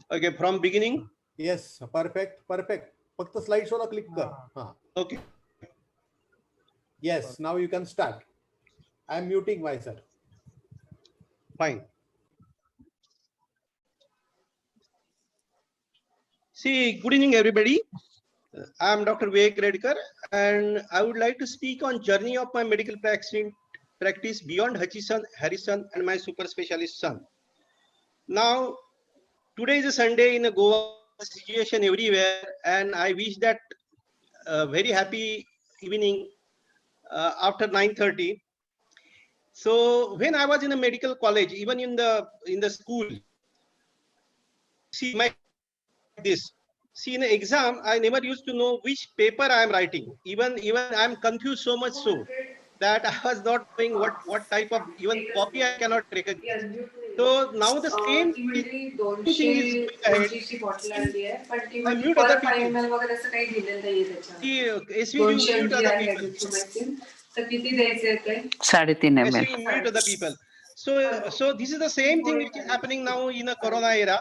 Okay, from beginning. Yes, perfect. फक्त slide show ला click कर. हाँ. Okay. Yes, now you can start. I am muting myself. Fine. See, good evening, everybody. I am Dr. Vivek Redkar, and I would like to speak on journey of my medical practice beyond Hutchison, Harrison, and my super specialist son. Now, today is a Sunday in Goa, situation everywhere, and I wish that very happy evening after 9:30. So when I was in a medical college, even in the school, see my this. See, in the exam, I never used to know which paper I am writing. Even I'm confused so much so that I was not knowing what type of even copy I cannot recognize. So now the same thing is going ahead. I mute other people. See, SV, you mute other people. SV, you mute other people. So this is the same thing which is happening now in a Corona era.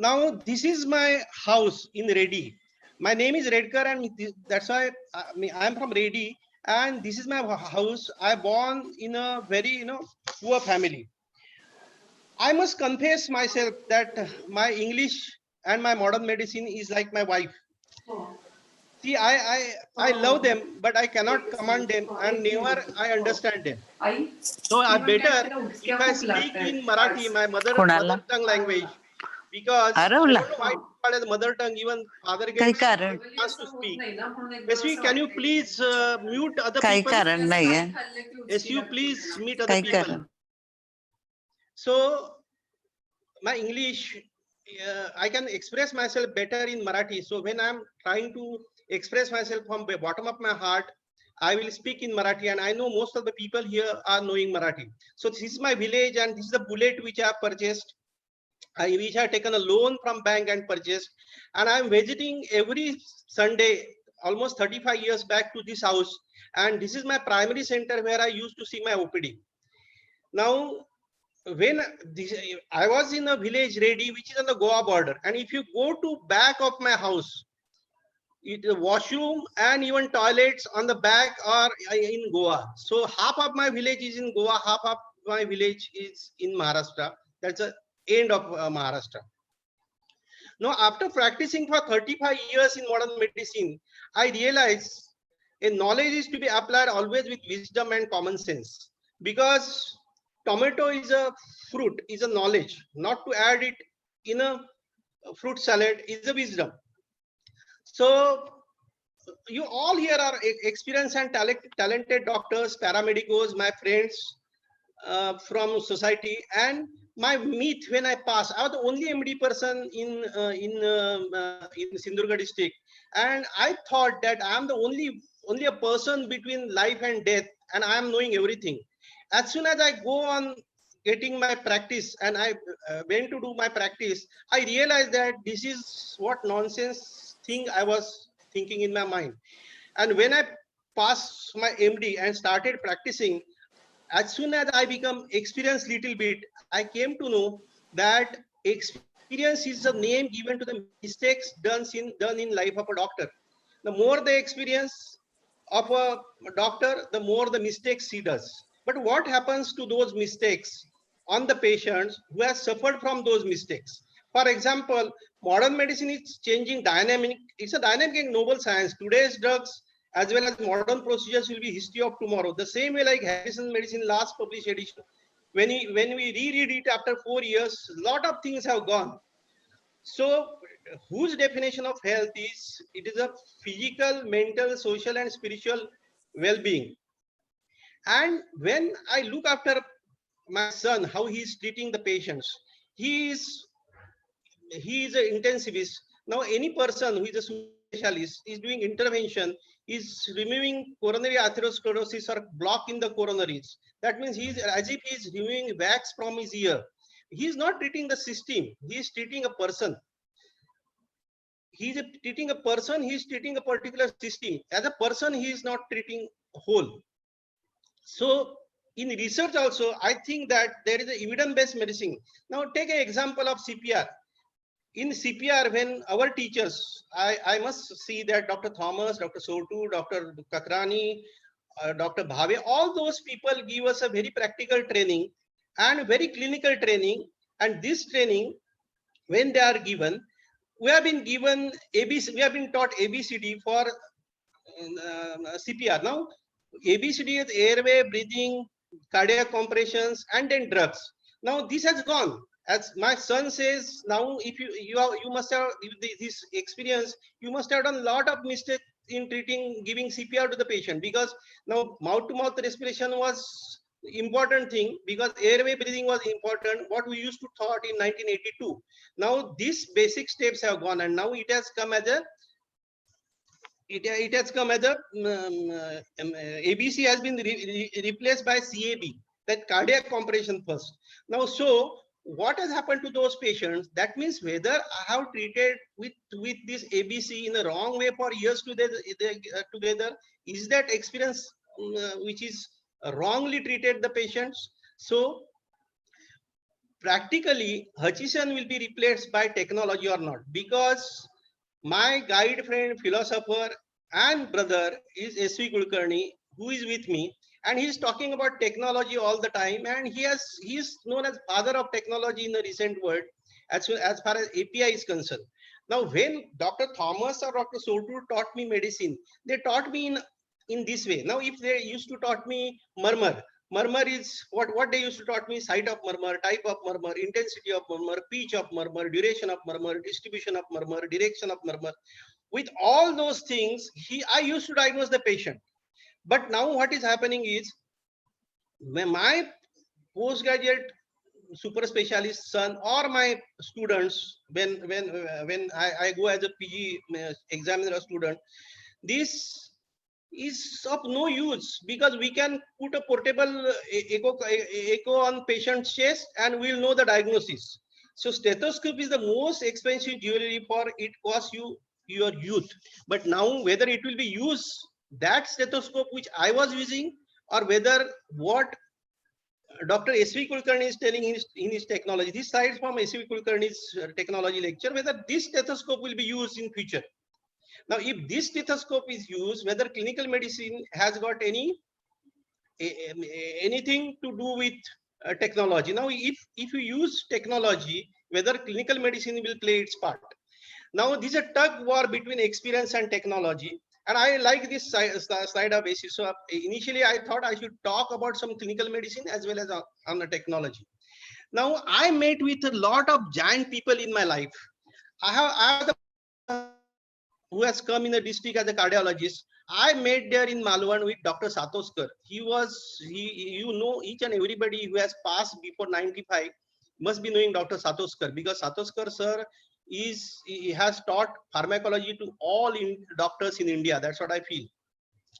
Now this is my house in Reddy. My name is Redkar, and that's why I am from Reddy. And this is my house. I born in a very poor family. I must confess myself that my English and my modern medicine is like my wife. See, I love them, but I cannot command them, and never I understand them. So I better if I speak in Marathi, my mother tongue language, because I don't know why as mother tongue, even father gets chance to speak. SV, can you please mute other people? Yes, you please mute other people. So my English, I can express myself better in Marathi. So when I'm trying to express myself from the bottom of my heart, I will speak in Marathi, and I know most of the people here are knowing Marathi. So this is my village, and this is the bullet which I have purchased. Which I have taken a loan from bank and purchased, and I am visiting every Sunday, almost 35 years back, to this house, and this is my primary center where I used to see my OPD. Now, when I was in a village Reddy, which is on the Goa border, and if you go to back of my house, the washroom and even toilets on the back are in Goa. So half of my village is in Goa, half of my village is in Maharashtra. That's the end of Maharashtra. Now, after practicing for 35 years in modern medicine, I realized a knowledge is to be applied always with wisdom and common sense, because tomato is a fruit, is a knowledge. Not to add it in a fruit salad is a wisdom. So you all here are experienced and talented doctors, paramedicos, my friends from society, and my myth when I pass, I was the only MD person in Sindhurgarh district, and I thought that I am the only a person between life and death, and I am knowing everything. As soon as I go on getting my practice, and I went to do my practice, I realized that this is what nonsense thing I was thinking in my mind. And when I passed my MD and started practicing, as soon as I become experienced little bit, I came to know that experience is a name given to the mistakes done in life of a doctor. The more the experience of a doctor, the more the mistakes he does. But what happens to those mistakes on the patients who have suffered from those mistakes? For example, modern medicine is changing dynamic. It's a dynamic and novel science. Today's drugs as well as modern procedures will be history of tomorrow. The same way like Harrison Medicine last published edition. When we reread it after 4 years, a lot of things have gone. So whose definition of health is, it is a physical, mental, social, and spiritual well-being. And when I look after my son, how he is treating the patients, he is an intensivist. Now any person who is a specialist is doing intervention, is removing coronary atherosclerosis or block in the coronaries. That means he is as if he is removing wax from his ear. He is not treating the system, he is treating a person. He is treating a person, he is treating a particular system. As a person, he is not treating whole. So in research also, I think that there is a evidence-based medicine. Now take an example of CPR. in CPR, when our teachers, I must see that Dr. Thomas, Dr. Sotu, Dr. Kakrani, Dr. Bhave, all those people give us a very practical training and very clinical training. And this training, when they are given, we have been given ABC, we have been taught ABCD for CPR. Now, ABCD is airway, breathing, cardiac compressions, and then drugs. Now, this has gone. As my son says, now if you must have this experience, you must have done a lot of mistakes in treating, giving CPR to the patient, because now mouth-to-mouth respiration was important thing, because airway breathing was important, what we used to taught in 1982. Now these basic steps have gone, and now it has come as a it has come as a ABC has been replaced by CAB, that cardiac compression first. Now, so what has happened to those patients? That means whether I have treated with this ABC in the wrong way for years together, is that experience which is wrongly treated the patients. So practically Hutchison will be replaced by technology or not, because my guide friend, philosopher and brother is S.V. Kulkarni, who is with me, and he is talking about technology all the time, and he is known as father of technology in the recent world as far as API is concerned. Now, when Dr. Thomas or Dr. Sotu taught me medicine, they taught me in this way. Now, if they used to taught me murmur, murmur is what they used to taught me: site of murmur, type of murmur, intensity of murmur, pitch of murmur, duration of murmur, distribution of murmur, direction of murmur. With all those things, I used to diagnose the patient. But now what is happening is, my postgraduate super specialist son or my students, when I go as a PG examiner student, this is of no use, because we can put a portable echo on patient's chest and we'll know the diagnosis. So stethoscope is the most expensive jewelry, for it costs you your youth. But now whether it will be used, that stethoscope which I was using, or whether what Dr. S.V. Kulkarni is telling in his technology, this slides from S.V. Kulkarni's technology lecture, whether this stethoscope will be used in future. Now, if this stethoscope is used, whether clinical medicine has got anything to do with technology. Now, if you use technology, whether clinical medicine will play its part. Now, this is a tug war between experience and technology. And I like this slide of basis. So initially, I thought I should talk about some clinical medicine as well as on the technology. Now, I met with a lot of giant people in my life. I have the who has come in the district as a cardiologist. I met there in Malwan with Dr. Satoskar. You know, each and everybody who has passed before 95 must be knowing Dr. Satoskar, because Satoskar sir he has taught pharmacology to all doctors in India. That's what I feel.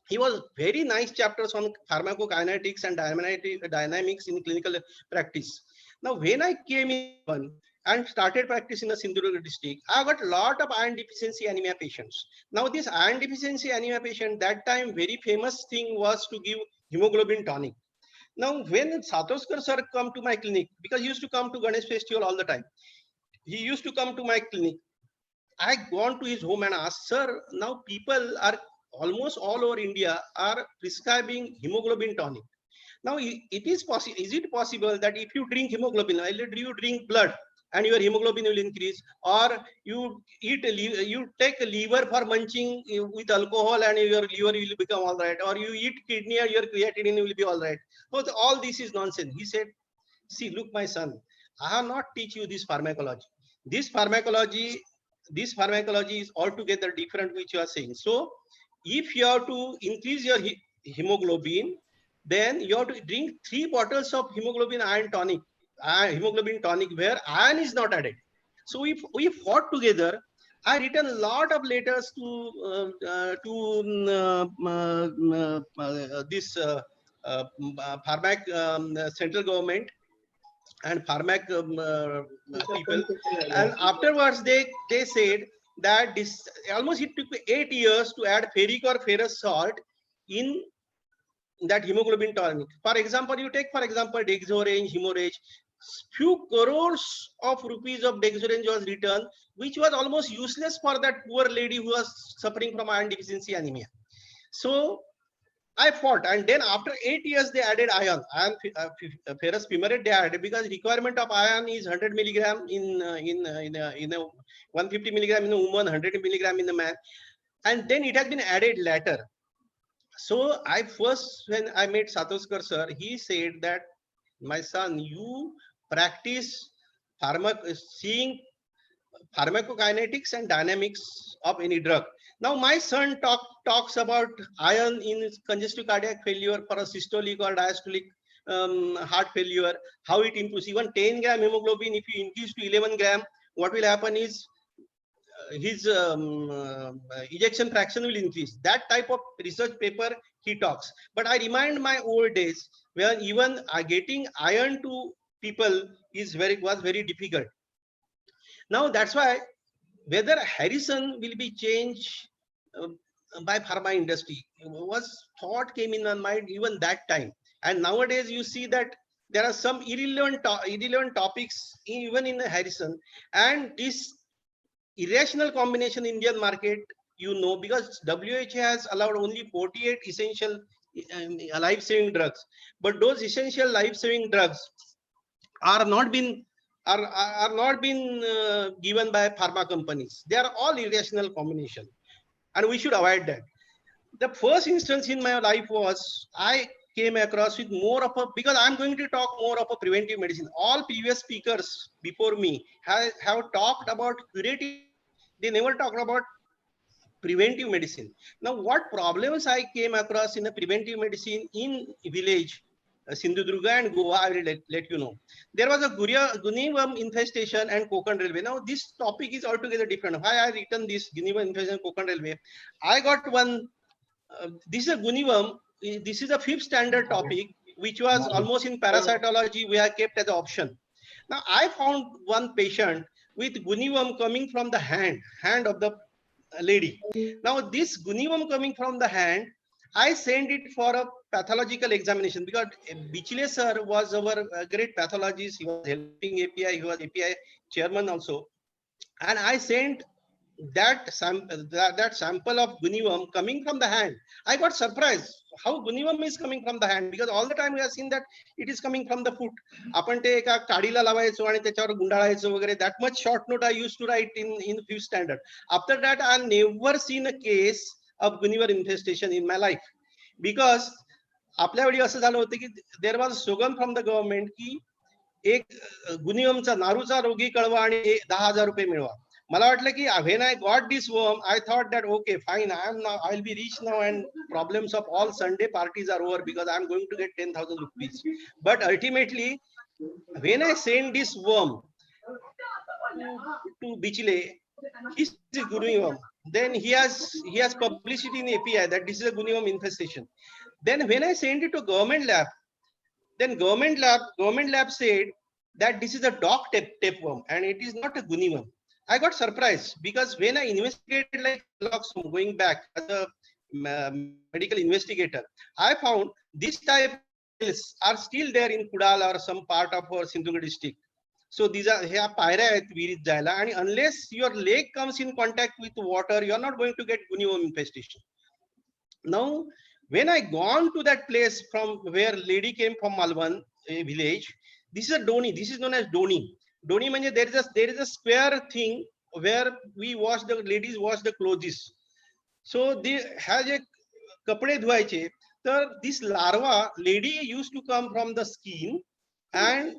He was very nice chapters on pharmacokinetics and dynamics in clinical practice. Now, when I came in and started practice in the Sindhudurga district, I got a lot of iron deficiency anemia patients. Now, this iron deficiency anemia patient, that time very famous thing was to give hemoglobin tonic. Now, when Satoskar sir come to my clinic, because he used to come to Ganesh festival all the time, he used to come to my clinic. I gone to his home and asked, sir, now people are almost all over India are prescribing hemoglobin tonic. Now, it is possible. Is it possible that if you drink hemoglobin, either you drink blood and your hemoglobin will increase, or you you take a liver for munching with alcohol and your liver will become all right, or you eat kidney and your creatinine will be all right? So all this is nonsense. He said, see, look, my son, I have not teach you this pharmacology. This pharmacology is altogether different, which you are saying. So if you have to increase your hemoglobin, then you have to drink 3 bottles of hemoglobin tonic where iron is not added. So if we fought together, I written a lot of letters to this Pharmac central government and Pharmac people, and afterwards they said that this almost it took 8 years to add ferric or ferrous salt in that hemoglobin tonic. For example, you take for example dexorange, hemorrhage. few crores of rupees of Dexorange was returned, which was almost useless for that poor lady who was suffering from iron deficiency anemia. So I fought, and then after 8 years they added iron. Ferrous fumarate they added because requirement of iron is 100 milligram in 150 milligram in a woman, 100 milligram in the man, and then it has been added later. So I first, when I met Satoskar sir, he said that, my son, you practice seeing pharmacokinetics and dynamics of any drug. Now my son talks about iron in congestive cardiac failure for a systolic or diastolic heart failure, how it improves. Even 10 gram hemoglobin, if you increase to 11 gram, what will happen is his ejection fraction will increase. That type of research paper he talks. But I remind my old days where even getting iron to people was very difficult. Now that's why whether Harrison will be changed by pharma industry was thought came in my mind even that time. And nowadays you see that there are some irrelevant topics even in Harrison, and this irrational combination Indian market, because WHO has allowed only 48 essential life-saving drugs, but those essential life-saving drugs are not been given by pharma companies. They are all irrational combination, and we should avoid that. The first instance in my life was I came across with more of a, because I'm going to talk more of a preventive medicine. All previous speakers before me have talked about curative. They never talked about preventive medicine. Now, what problems I came across in the preventive medicine in village, Sindhudurga and Goa, I will let you know. There was a guinea worm infestation and Konkan Railway. Now, this topic is altogether different. Why I written this guinea worm infestation and Konkan Railway? I got one, this is a guinea worm. This is a 5th standard topic, which was almost in parasitology, we have kept as an option. Now, I found one patient with guinea worm coming from the hand of the lady. Now, this guinea worm coming from the hand, I sent it for a pathological examination because Bichile sir was our great pathologist. He was helping API. He was API chairman also. And I sent that sample of guinea worm coming from the hand. I got surprised how guinea worm is coming from the hand, because all the time we have seen that it is coming from the foot. आपण ते एका काडीला लावायचो आणि त्याच्यावर गुंडाळायचो वगैरे. That much short note I used to write in 5th standard. After that, I never seen a case of guinea worm infestation in my life, because आपल्या वेळी असं झालं होतं की there was slogan from the government की एक गुन्ही वर्मचा नारूचा रोगी कळवा आणि 10,000 रुपये मिळवा. मला वाटलं की when I got this worm, I thought that okay, fine, I'll be rich now and problems of all Sunday parties are over because I'm going to get 10,000 rupees. But ultimately, when I sent this worm to Bichile, he's a guinea worm. Then he has published it in API that this is a guinea worm infestation. Then when I sent it to government lab, then government lab said that this is a dog tapeworm and it is not a guinea worm. I got surprised because when I investigated like going back as a medical investigator, I found this type of cells are still there in Kudal or some part of our Sindhudurga district. So these are here pyra virid jaila, and unless your leg comes in contact with water, you are not going to get guinea worm infestation. Now, when I gone to that place from where lady came from Malvan village, this is a doni. This is known as doni. Doni means there is a square thing where ladies wash the clothes. So they have a kapde dhwayeche. So this larva lady used to come from the skin and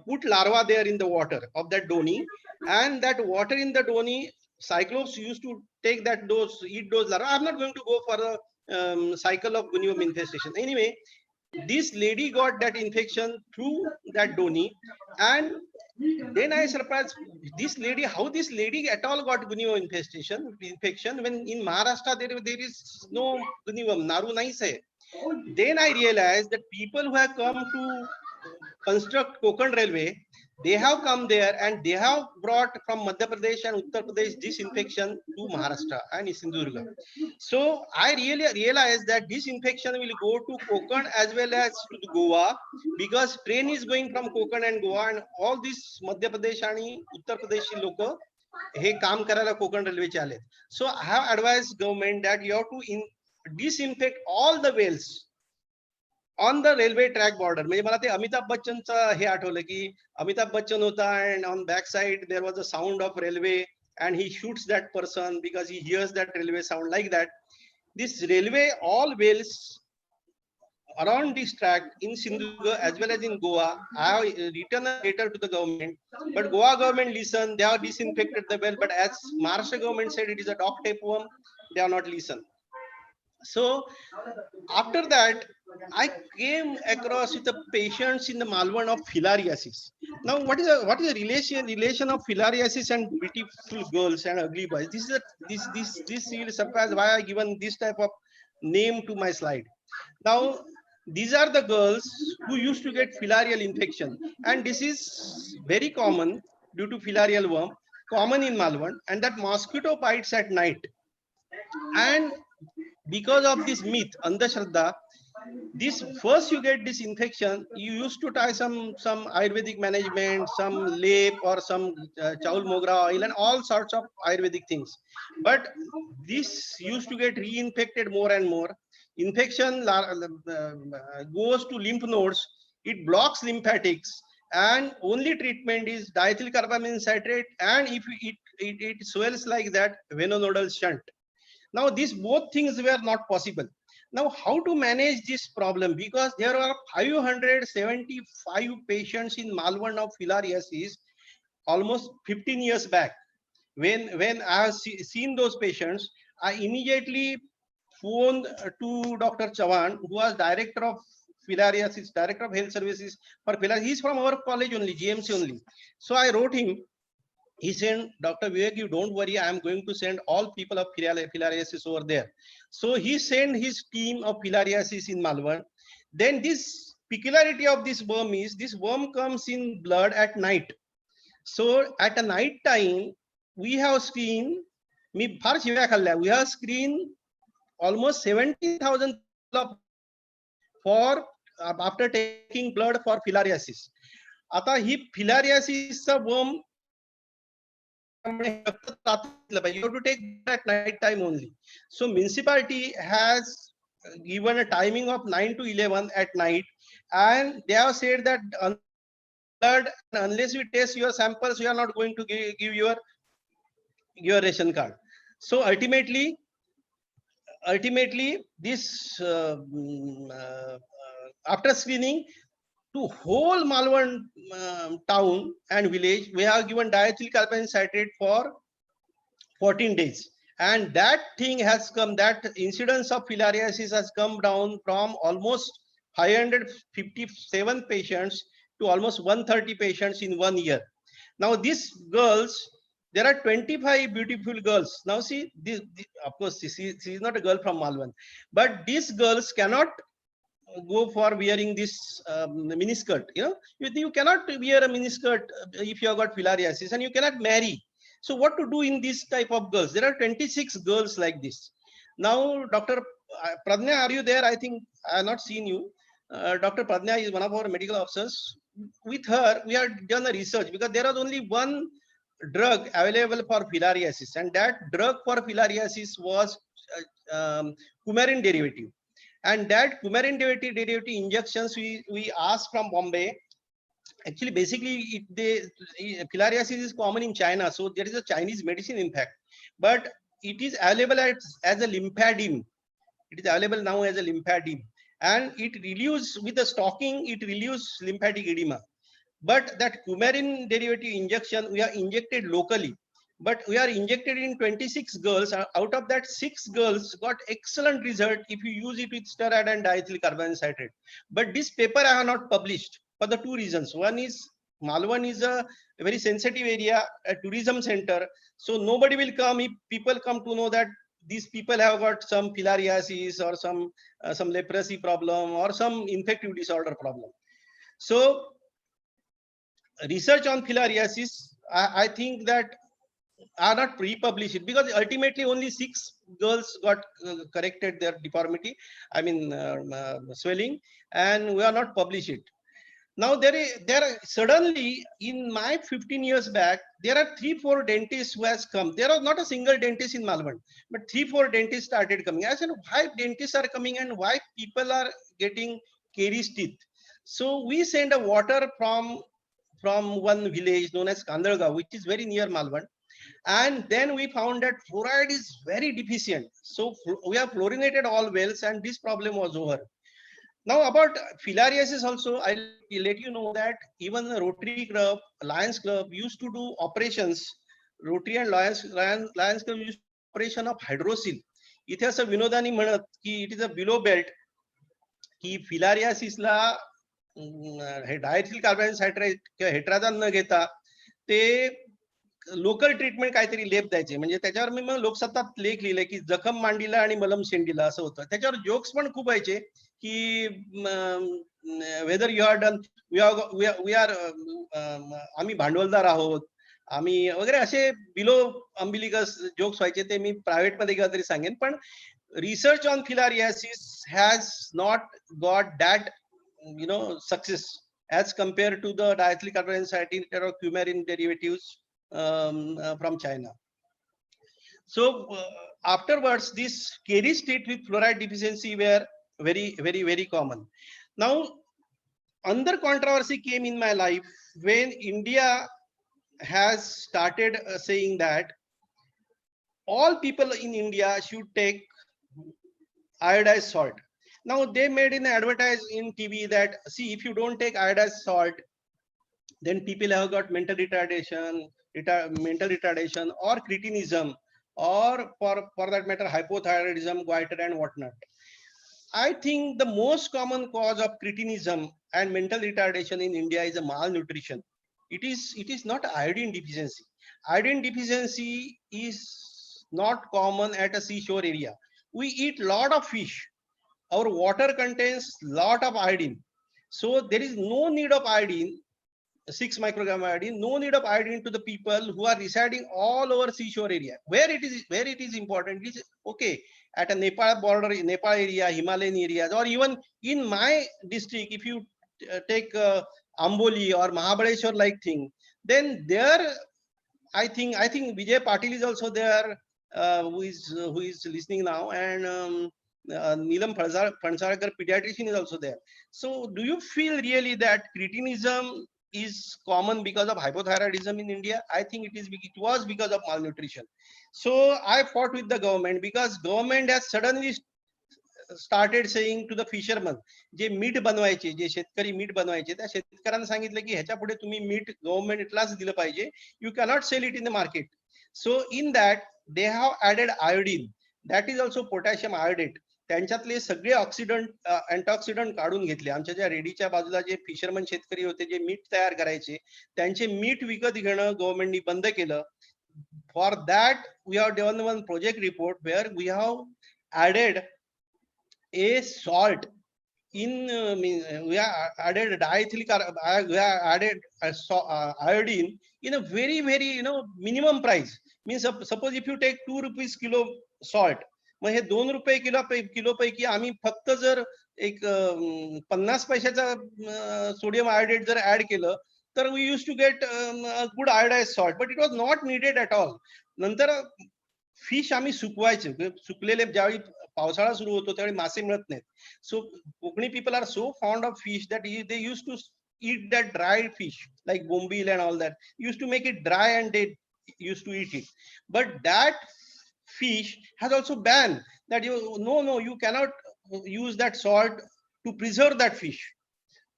put larva there in the water of that doni, and that water in the doni, cyclops used to take eat those larvae. I'm not going to go for a cycle of guinea worm infestation. Anyway, this lady got that infection through that doni, and then I surprised how this lady at all got guinea worm infection when in Maharashtra there is no guinea worm, naru nahi hai. Then I realized that people who have come to construct Konkan Railway, they have come there and they have brought from Madhya Pradesh and Uttar Pradesh this infection to Maharashtra and Sindhudurga. So I really realized that this infection will go to Konkan as well as to the Goa, because train is going from Konkan and Goa, and all these Madhya Pradesh and Uttar Pradeshi लोक हे काम करायला कोकण रेल्वेचे आले. So I have advised government that you have to disinfect all the wells on the railway track border. म्हणजे मला ते अमिताभ बच्चनचं हे आठवलं की अमिताभ बच्चन होता and on back side there was a sound of railway and he shoots that person because he hears that railway sound like that. This railway, all wells around this track in Sindhudurga as well as in Goa, I have written a letter to the government, but Goa government listened, they have disinfected the well, but as Maharashtra government said it is a dog tapeworm, they have not listened. So after that, I came across with the patients in the Malvan of filariasis. Now, what is the relation of filariasis and beautiful girls and ugly boys? This you will surprise why I given this type of name to my slide. Now, these are the girls who used to get filarial infection, and this is very common due to filarial worm, common in Malvan, and that mosquito bites at night. And because of this myth, Andhashraddha, this first you get this infection, you used to tie some Ayurvedic management, some lep or some chaul mogra oil and all sorts of Ayurvedic things. But this used to get reinfected more and more. Infection goes to lymph nodes, it blocks lymphatics, and only treatment is diethyl carbamide citrate, and if it swells like that, venonodal shunt. Now these both things were not possible. Now how to manage this problem? Because there are 575 patients in Malvan of filariasis almost 15 years back. When I have seen those patients, I immediately phoned to Dr. Chavan, who was director of filariasis, director of health services for filariasis. He's from our college only, GMC only. So I wrote him. He said, Dr. Vivek, you don't worry, I am going to send all people of filariasis over there. So he sent his team of filariasis in Malvan. Then this peculiarity of this worm is, this worm comes in blood at night. So at a night time, we have screened, we have screened almost 70,000 for after taking blood for filariasis. Ata he filariasis worm, you have to take at night time only. So municipality has given a timing of 9 to 11 at night, and they have said that unless we test your samples, we are not going to give your ration card. So ultimately this after screening to whole Malvan town and village, we have given diethyl carbamide citrate for 14 days. And that thing has come, that incidence of filariasis has come down from almost 557 patients to almost 130 patients in 1 year. Now these girls, there are 25 beautiful girls. Now see, this of course, she is not a girl from Malvan, but these girls cannot go for wearing this miniskirt. You cannot wear a miniskirt if you have got filariasis, and you cannot marry. So what to do in this type of girls? There are 26 girls like this. Now, Dr. Pradnya, are you there? I think I have not seen you. Dr. Pradnya is one of our medical officers. With her, we have done a research because there was only one drug available for filariasis, and that drug for filariasis was coumarin derivative. And that coumarin derivative injections we asked from Bombay. Actually, basically, filariasis is common in China, so there is a Chinese medicine in fact, but it is available as a lymphadeine. It is available now as a lymphadeine, and it relieves with the stocking. It relieves lymphatic edema. But that coumarin derivative injection, we are injected locally. But we are injected in 26 girls. Out of that, 6 girls got excellent result if you use it with steroid and diethyl carbamide citrate. But this paper I have not published for the 2 reasons. One is Malvan is a very sensitive area, a tourism center. So nobody will come if people come to know that these people have got some filariasis or some leprosy problem or some infective disorder problem. So research on filariasis, I think that are not pre-published it, because ultimately only 6 girls got corrected their deformity, I mean swelling, and we are not published it. Now there are suddenly in my 15 years back, there are 3-4 dentists who has come. There are not a single dentist in Malvan, but 3-4 dentists started coming. I said, why dentists are coming and why people are getting caries teeth? So we send a water from one village known as Kandalgaon, which is very near Malvan. And then we found that fluoride is very deficient. So we have fluorinated all wells and this problem was over. Now about filariasis also, I'll let you know that even the Rotary Club, Lions Club used to do operations. Rotary and Lions Club used to do operation of hydrosil. इथे असं विनोदानी म्हणत की it is a below belt की फिलारियासिसला हे diethyl carbon सायट्राइट किंवा हेट्राझान न घेता ते local treatment काहीतरी लेप द्यायचे. म्हणजे त्याच्यावर मी मग लोकसत्तात लेख लिहिले की जखम मांडीला आणि मलम शेंडीला असं होतं. त्याच्यावर जोक्स पण खूप व्हायचे की whether you are done we are आम्ही भांडवलदार आहोत आम्ही वगैरे असे बिलो अंबिलिकस जोक्स व्हायचे. ते मी प्रायव्हेट मध्ये गेला तरी सांगेन. पण research on filariasis has not got that success as compared to the diethyl carbon cytine or coumarin derivatives from China. So afterwards, this caries teeth with fluoride deficiency were very common. Now another controversy came in my life when India has started saying that all people in India should take iodized salt. Now they made an advertise in TV that, see, if you don't take iodized salt, then people have got mental retardation or cretinism, or for that matter hypothyroidism, goiter and whatnot. I think the most common cause of cretinism and mental retardation in India is a malnutrition. It is not iodine deficiency. Iodine deficiency is not common at a seashore area. We eat lot of fish. Our water contains lot of iodine. So there is no need of iodine, 6 microgram iodine, no need of iodine to the people who are residing all over seashore area. Where it is important, it is okay at a Nepal border, Nepal area, Himalayan areas, or even in my district, if you take Amboli or Mahabaleshwar like thing, then there I think Vijay Patil is also there, who is listening now, and Neelam Pansarkar, pediatrician, is also there. So do you feel really that cretinism is common because of hypothyroidism in India? I think it was because of malnutrition. So I fought with the government, because government has suddenly started saying to the fishermen, जे मीठ बनवायचे, जे शेतकरी मीठ बनवायचे, त्या शेतकऱ्यांना सांगितलं की ह्याच्या पुढे तुम्ही मीठ गव्हर्नमेंटलाच दिलं पाहिजे, you cannot sell it in the market. So in that they have added iodine, that is also potassium iodate. त्यांच्यातले सगळे ऑक्सिडंट अँटॉक्सिडंट काढून घेतले. आमच्या ज्या रेडीच्या बाजूला जे फिशरमन शेतकरी होते, जे मीठ तयार करायचे, त्यांचे मीठ विकत घेणं गव्हर्नमेंटनी बंद केलं. For that we have done one project report where we have added a salt in we have added added iodine in a very minimum price. Means suppose if you take 2 rupees kilo salt, मग हे 2 रुपये kilo पैकी आम्ही फक्त जर एक 50 पैशाचा sodium iodate जर add केलं, तर we used to get a good iodized salt, but it was not needed at all. नंतर फिश आम्ही सुकवायचे, सुकलेले ज्यावेळी पावसाळा सुरू होतो त्यावेळी मासे मिळत नाहीत. So Konkani people are so fond of fish that they used to eat that dried fish like bombil and all that, used to make it dry and they used to eat it. But that fish has also banned that you cannot use that salt to preserve that fish.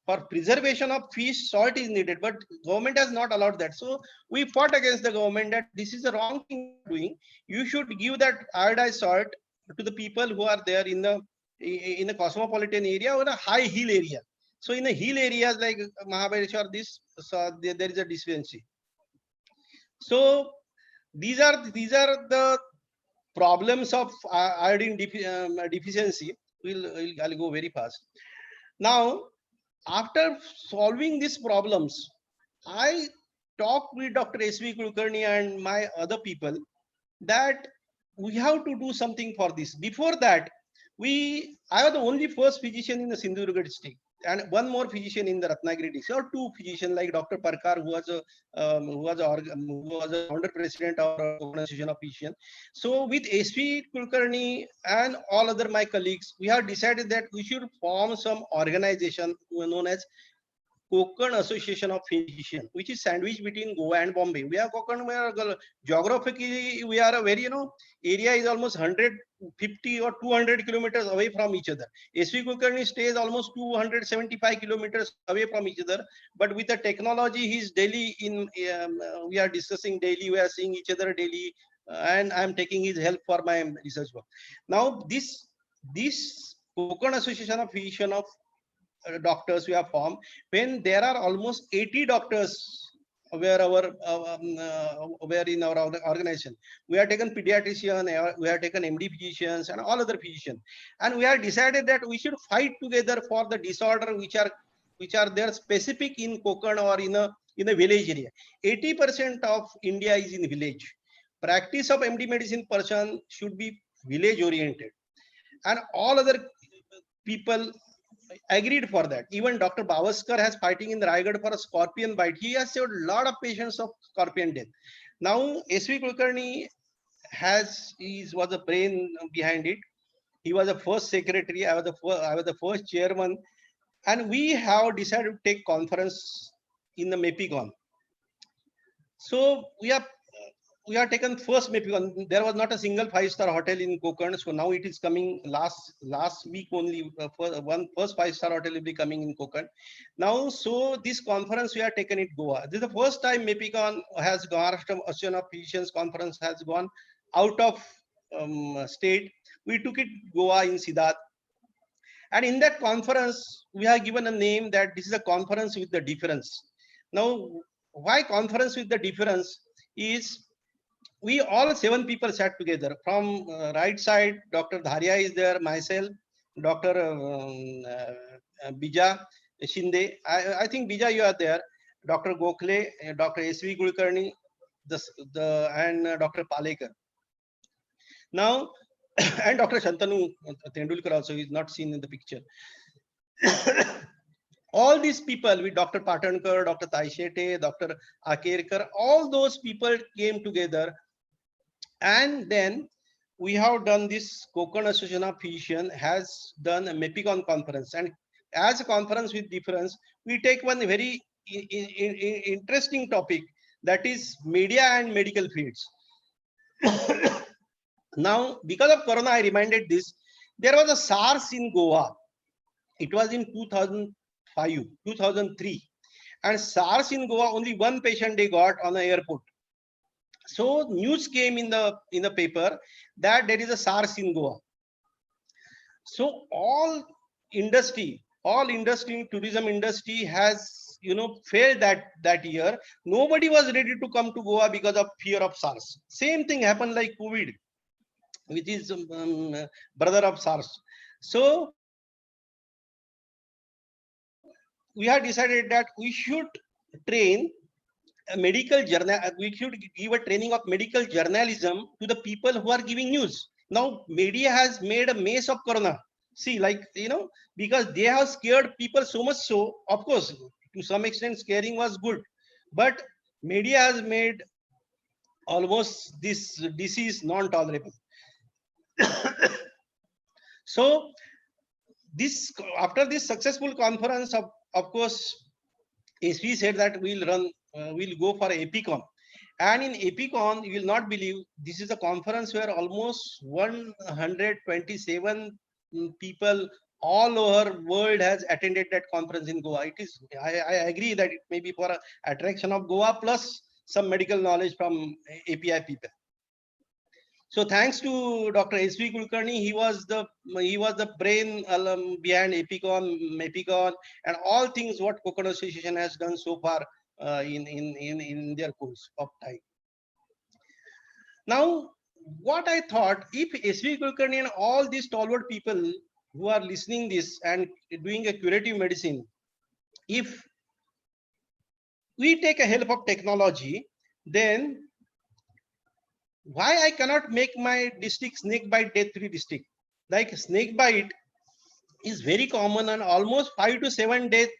For preservation of fish, salt is needed, but government has not allowed that. So we fought against the government that this is the wrong thing doing. You should give that iodized salt to the people who are there in the cosmopolitan area or a high hill area. So in the hill areas like Mahabaleshwar, there is a deficiency. So these are the problems of iodine deficiency. I'll go very fast. Now, after solving these problems, I talked with Dr. S.V. Kulkarni and my other people that we have to do something for this. Before that, I was the only first physician in the Sindhudurga district, and one more physician in the Ratnagiri district, or two physicians like Dr. Parkar, who was a founder president of Kokan Association of Physicians. So with S.V. Kulkarni and all other my colleagues, we have decided that we should form some organization known as Konkan Association of Physicians, which is sandwiched between Goa and Bombay. We are Konkan, we are geographically, we are a very, area is almost 150 or 200 kilometers away from each other. SV Kulkarni stays almost 275 kilometers away from each other. But with the technology, he's daily we are discussing daily, we are seeing each other daily, and I'm taking his help for my research work. Now, this Konkan Association of Physicians of doctors we have formed, when there are almost 80 doctors where in our organization. We have taken pediatrician, we have taken MD physicians and all other physicians, and we have decided that we should fight together for the disorder which are there specific in Konkan or in a village area. 80% of India is in village. Practice of MD medicine person should be village oriented, and all other people agreed for that. Even Dr. Bavaskar has fighting in Raigad for a scorpion bite. He has saved a lot of patients of scorpion death. Now, S.V. Kulkarni was the brain behind it. He was the first secretary. I was the first chairman, and we have decided to take conference in the Mepicon. So we have taken first Mepicon. There was not a single 5-star hotel in Konkan. So now it is coming last week only. First 5-star hotel will be coming in Konkan. Now, so this conference we have taken it Goa. This is the first time Mepicon has gone. Association of Physicians conference has gone out of state. We took it Goa in Siddharth. And in that conference, we have given a name that this is a conference with the difference. Now, why conference with the difference is, we all 7 people sat together. From right side, Dr. Dharia is there, myself, Dr. Bija Shinde. I think Bija, you are there. Dr. Gokhale, Dr. S.V. Kulkarni, and Dr. Palekar. Now, and Dr. Shantanu Tendulkar also is not seen in the picture. All these people with Dr. Patankar, Dr. Taishete, Dr. Akerkar, all those people came together. And then we have done this. Konkan Association of Physicians has done a Mepicon conference, and as a conference with difference, we take one very interesting topic, that is media and medical fields. Now, because of Corona, I reminded this. There was a SARS in Goa. It was in 2005, 2003, and SARS in Goa, only one patient they got on the airport. So news came in the paper that there is a SARS in Goa. So all industry, tourism industry has failed that year. Nobody was ready to come to Goa because of fear of SARS. Same thing happened like COVID, which is brother of SARS. So we have decided that we should train a medical journal. We should give a training of medical journalism to the people who are giving news. Now, media has made a mess of Corona. See, because they have scared people so much. So, of course, to some extent, scaring was good, but media has made almost this disease non-tolerable. So, after this successful conference, of course, SV said that we'll go for Epicon. And in Epicon, you will not believe, this is a conference where almost 127 people all over world has attended that conference in Goa. It is, I agree that it may be for an attraction of Goa plus some medical knowledge from API people. So thanks to Dr. S.V. Kulkarni, he was the brain behind Mepicon, and all things what Konkan Association has done so far in their course of time. Now, what I thought, if S.V. Kulkarni and all these stalwart people who are listening this and doing a curative medicine, if we take a help of technology, then why I cannot make my district snake bite death free district? Like snake bite is very common and almost 5 to 7 deaths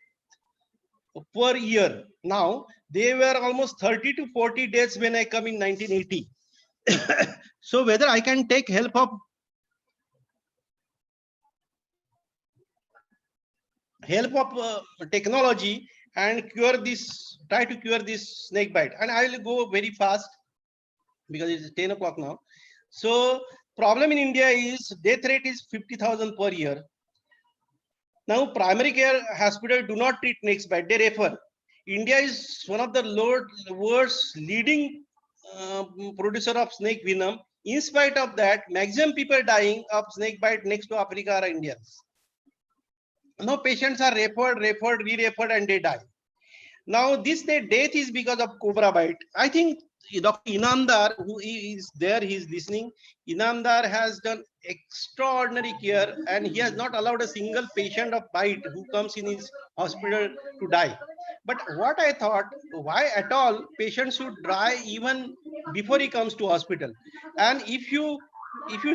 per year. Now they were almost 30 to 40 deaths when I come in 1980. So whether I can take help of technology and cure this, try to cure this snake bite, and I will go very fast because it's 10 o'clock now. So problem in India is death rate is 50,000 per year. Now primary care hospital do not treat snake bite, they refer. India is one of the world's leading producer of snake venom. In spite of that, maximum people dying of snake bite next to Africa are Indians. Now patients are referred, re-referred, and they die. Now this death is because of cobra bite. I think Dr. Inamdar, who is there, he is listening. Inamdar has done extraordinary care, and he has not allowed a single patient of bite who comes in his hospital to die. But what I thought, why at all patients should die even before he comes to hospital? And if you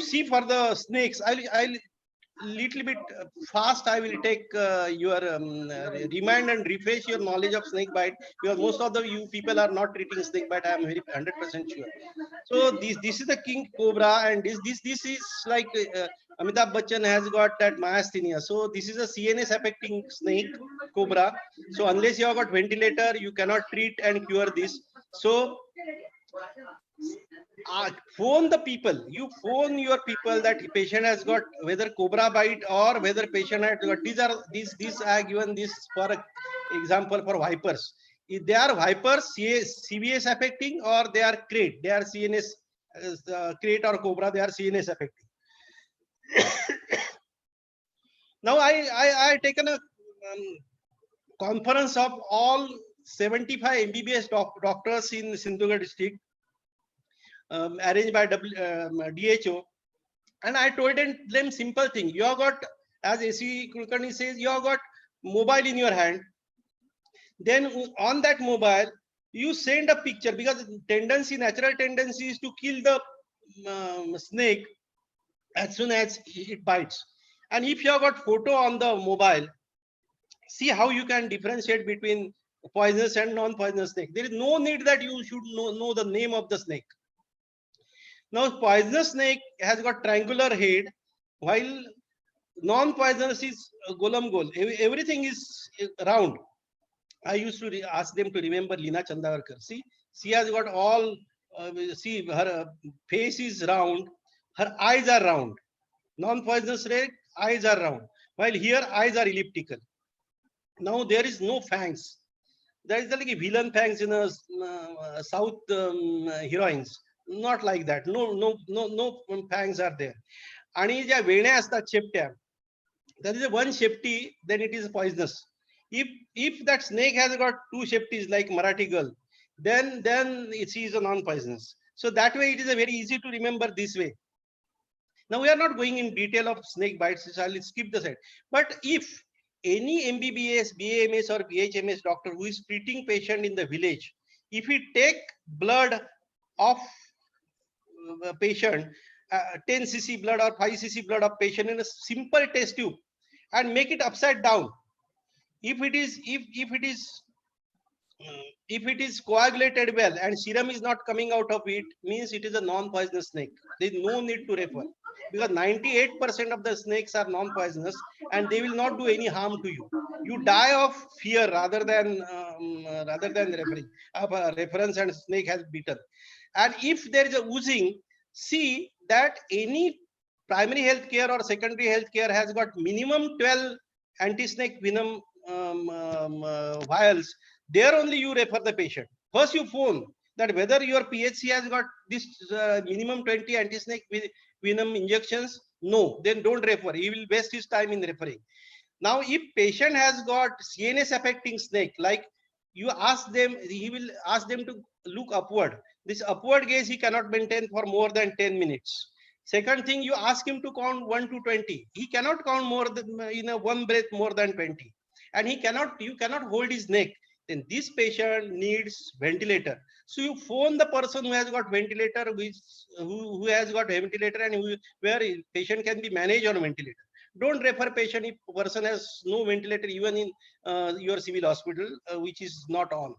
see for the snakes, I'll little bit fast I will take your remind and refresh your knowledge of snake bite, because most of the you people are not treating snake bite. I am very 100% sure. So this is the king cobra, and this is like Amitabh Bachchan has got that myasthenia. So this is a CNS affecting snake cobra. So unless you have got ventilator, you cannot treat and cure this. So phone the people, you phone your people that patient has got whether cobra bite or whether patient has got, these I have given this for example for vipers. If they are vipers CVS affecting, or they are crate, they are CNS crate or cobra, they are CNS affecting. Now I taken a conference of all 75 MBBS doctors in Sindhugad district, arranged by DHO, and I told them simple thing. You have got, as AC Kulkarni says, you have got mobile in your hand. Then on that mobile, you send a picture, because natural tendency is to kill the snake as soon as it bites. And if you have got photo on the mobile, see how you can differentiate between poisonous and non-poisonous snake. There is no need that you should know the name of the snake. Now, poisonous snake has got triangular head, while non-poisonous is golem gol. Everything is round. I used to ask them to remember Leena Chandavarkar. See, she has got all, see, her face is round, her eyes are round. Non-poisonous snake, eyes are round, while here eyes are elliptical. Now there is no fangs. There is like a villain fangs in a South heroines. Not like that. No fangs are there. आणि ज्या वेण्या असतात शेपट्या, that is one shepti, then it is poisonous. If that snake has got two sheptis like Marathi girl, then it is a non-poisonous. So that way it is a very easy to remember this way. Now we are not going in detail of snake bites, so I'll skip the side. But if any MBBS, BAMS or BHMS doctor who is treating patient in the village, if he take blood of patient, 10 cc blood or 5 cc blood of patient in a simple test tube and make it upside down, if it is coagulated well and serum is not coming out of it, means it is a non-poisonous snake. There is no need to refer, because 98% of the snakes are non-poisonous and they will not do any harm to you. You die of fear rather than referring reference and snake has bitten. And if there is a oozing, see that any primary health care or secondary health care has got minimum 12 anti-snake venom vials. There only you refer the patient. First you phone that whether your PHC has got this minimum 20 anti-snake venom injections. No, then don't refer. He will waste his time in referring. Now, if patient has got CNS affecting snake, like you ask them, he will ask them to look upward. This upward gaze he cannot maintain for more than 10 minutes. Second thing, you ask him to count 1 to 20. He cannot count more than in a one breath more than 20. And you cannot hold his neck. then this patient needs ventilator. So you phone the person who has got ventilator, who has got ventilator, and where patient can be managed on a ventilator. Don't refer patient if person has no ventilator even in your civil hospital, which is not on.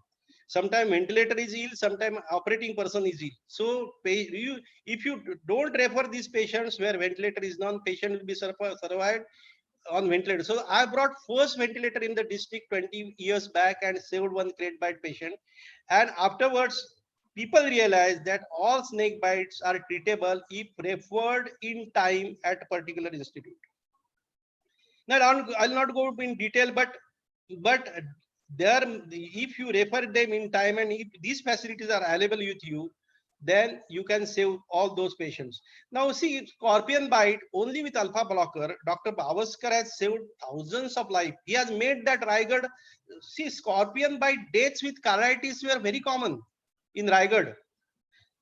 Sometimes ventilator is ill, sometimes operating person is ill. So if you don't refer these patients where ventilator is non, patient will be survived on ventilator. So I brought first ventilator in the district 20 years back and saved one crate bite patient. And afterwards, people realized that all snake bites are treatable if referred in time at a particular institute. Now, I'll not go in detail, but there, if you refer them in time and if these facilities are available with you, then you can save all those patients. Now, see, scorpion bite only with alpha blocker, Dr. Bavaskar has saved thousands of lives. He has made that Raigad. See, scorpion bite deaths with carditis were very common in Raigad.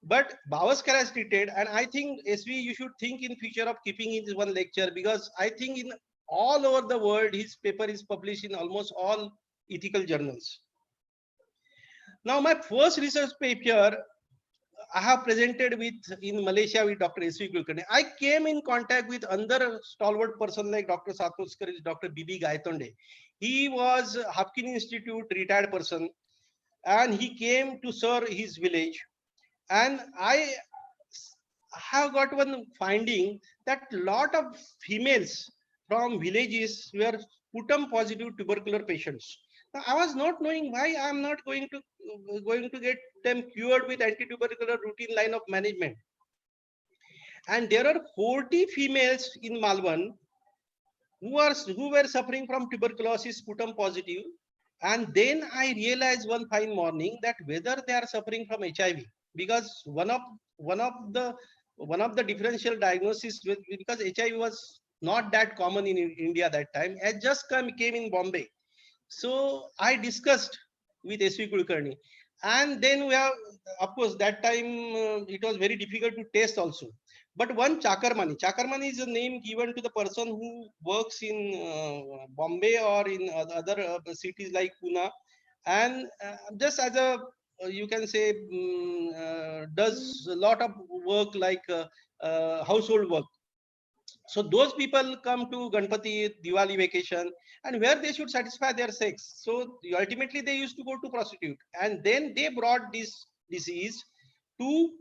But Bavaskar has treated, and I think SV, you should think in future of keeping in one lecture, because I think in all over the world, his paper is published in almost all ethical journals. Now, my first research paper I have presented with in Malaysia with Dr. S.V. Kulkarni. I came in contact with another stalwart person like Dr. Satmoskar, Dr. B.B. Gaitonde. He was Hopkins Institute retired person, and he came to serve his village. And I have got one finding that lot of females from villages were sputum positive tubercular patients. Now, I was not knowing why I am not going to get them cured with anti-tubercular routine line of management. And there are 40 females in Malvan who were suffering from tuberculosis, sputum positive. And then I realized one fine morning that whether they are suffering from HIV, because one of the differential diagnosis because HIV was not that common in India that time, it just came in Bombay. So I discussed with S.V. Kulkarni, and then we have, of course, that time it was very difficult to test also. But one Chakarmani is a name given to the person who works in Bombay or in other cities like Pune, and just as a you can say does a lot of work like household work. So those people come to Ganpati Diwali vacation, and where they should satisfy their sex. So ultimately they used to go to prostitute, and then they brought this disease to